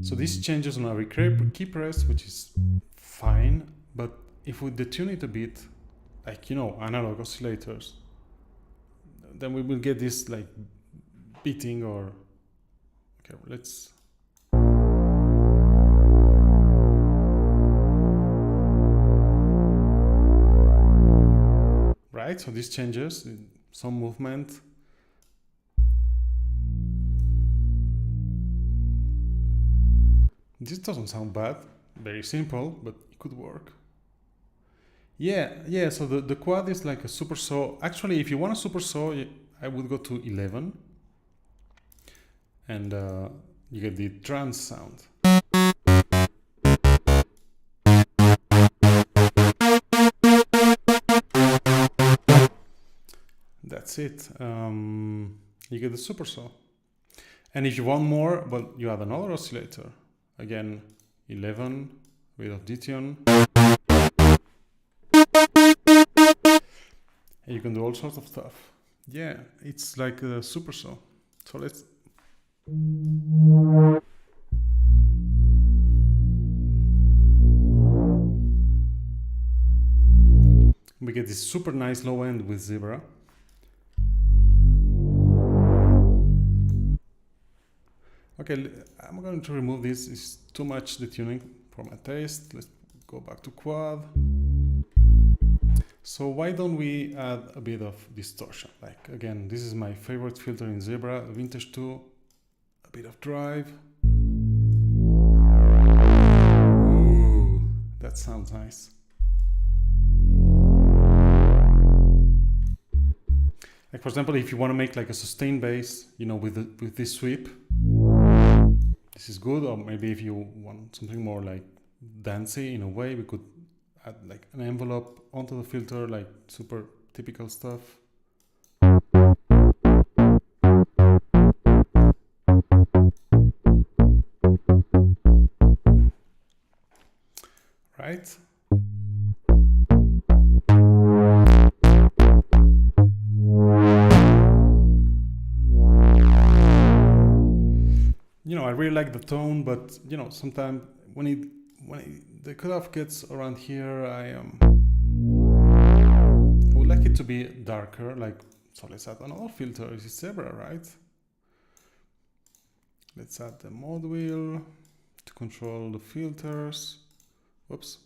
So this changes on every key press, which is fine. But if we detune it a bit, like, you know, analog oscillators, then we will get this like beating or, okay, let's. Right, so this changes, some movement. This doesn't sound bad, very simple, but it could work. Yeah, so the quad is like a super saw. Actually, if you want a super saw, I would go to 11. And you get the trance sound. That's it. You get the super saw. And if you want more, well, you add another oscillator. Again, 11 with a detune. And you can do all sorts of stuff. Yeah, it's like a super saw. So let's. We get this super nice low end with Zebra. Okay, I'm going to remove this. It's too much detuning for my taste. Let's go back to quad. So why don't we add a bit of distortion? Like, again, this is my favorite filter in Zebra, Vintage 2, a bit of drive. Ooh, that sounds nice. Like, for example, if you want to make like a sustained bass, you know, with this sweep, this is good. Or maybe if you want something more like dancey in a way, we could add like an envelope onto the filter, like super typical stuff. Right? You know, I really like the tone, but you know, sometimes when the cutoff gets around here, I would like it to be darker. Like, so let's add another filter. This is Zebra, right? Let's add the mod wheel to control the filters. Whoops.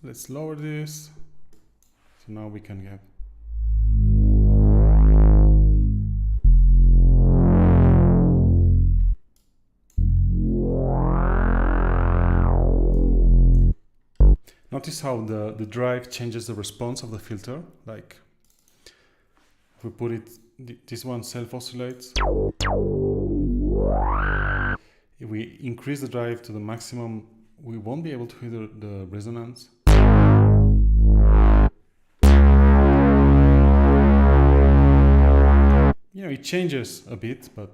Let's lower this. So now we can get. Notice how the drive changes the response of the filter. Like, if we put it, this one self-oscillates. If we increase the drive to the maximum, we won't be able to hear the resonance. You know, it changes a bit, but.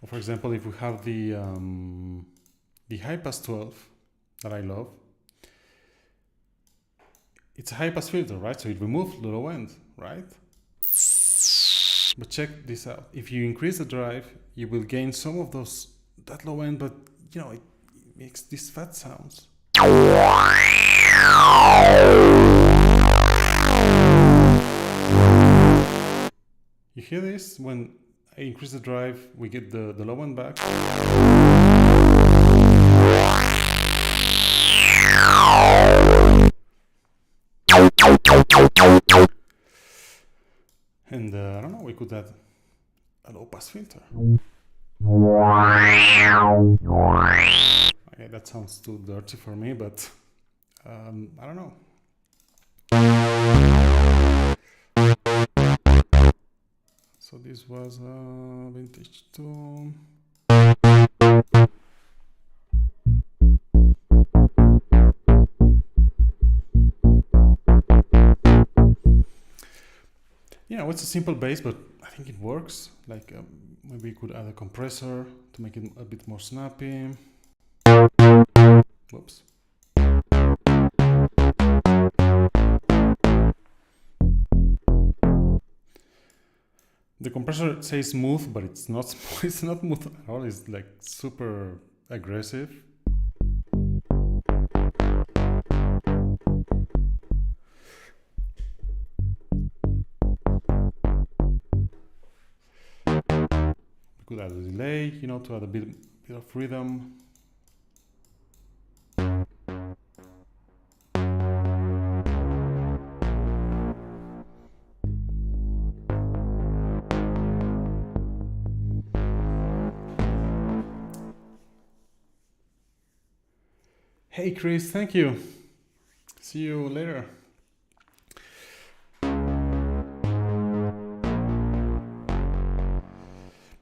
Or for example, if we have the high pass 12 that I love, it's a high pass filter, right? So it removes the low end, right? But check this out. If you increase the drive, you will gain some of that low end, but you know, it makes these fat sounds. You hear this? When I increase the drive, we get the low one back. And I don't know, we could add a low pass filter. Okay, that sounds too dirty for me, but I don't know. So this was vintage 2. Yeah, it's a simple bass, but I think it works. Like maybe we could add a compressor to make it a bit more snappy. Whoops. The compressor says smooth, but it's not. It's not smooth at all. It's like super aggressive. We could add a delay, you know, to add a bit of rhythm. Hey Chris, thank you. See you later.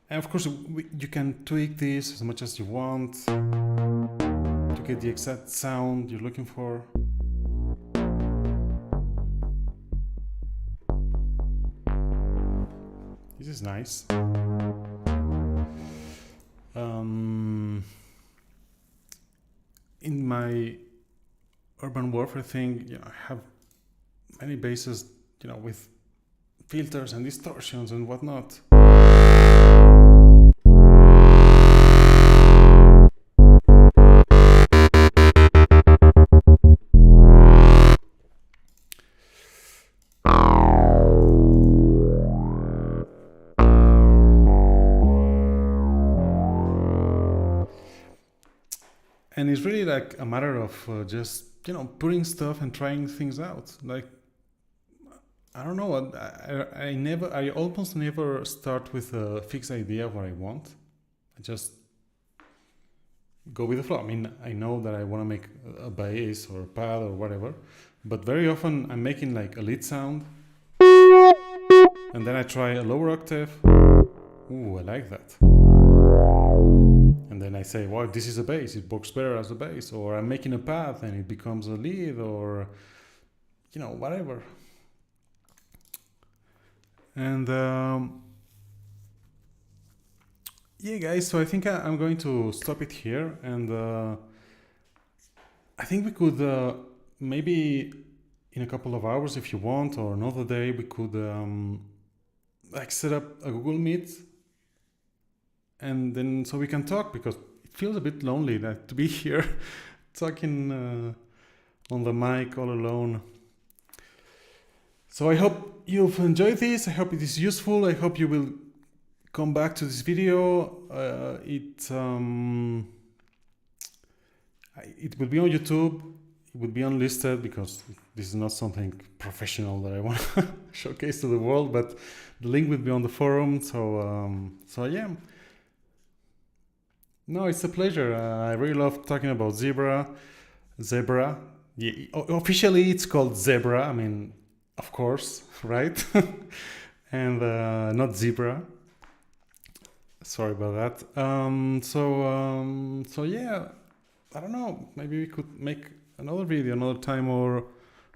And of course, you can tweak this as much as you want to get the exact sound you're looking for. This is nice. In my urban warfare thing, you know, I have many basses, you know, with filters and distortions and whatnot. And it's really like a matter of just, you know, putting stuff and trying things out. Like, I don't know, I almost never start with a fixed idea of what I want. I just go with the flow. I mean, I know that I want to make a bass or a pad or whatever, but very often I'm making like a lead sound, and then I try a lower octave. Ooh, I like that. And then I say, well, this is a bass, it works better as a bass. Or I'm making a path and it becomes a lead, or, you know, whatever. And yeah, guys, so I think I'm going to stop it here. And I think we could maybe in a couple of hours, if you want, or another day, we could like set up a Google Meet. And then so we can talk, because it feels a bit lonely to be here talking on the mic all alone. So I hope you've enjoyed this. I hope it is useful. I hope you will come back to this video. It will be on YouTube. It will be unlisted, because this is not something professional that I want to showcase to the world, but the link will be on the forum. So yeah. No, it's a pleasure. I really love talking about Zebra. Yeah, officially it's called Zebra. I mean, of course, right? And not Zebra. Sorry about that. So yeah, I don't know. Maybe we could make another video another time, or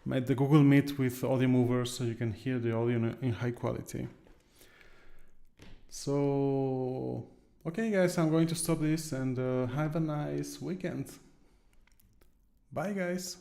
make the Google Meet with audio movers so you can hear the audio in high quality. So, okay guys, I'm going to stop this, and have a nice weekend. Bye guys.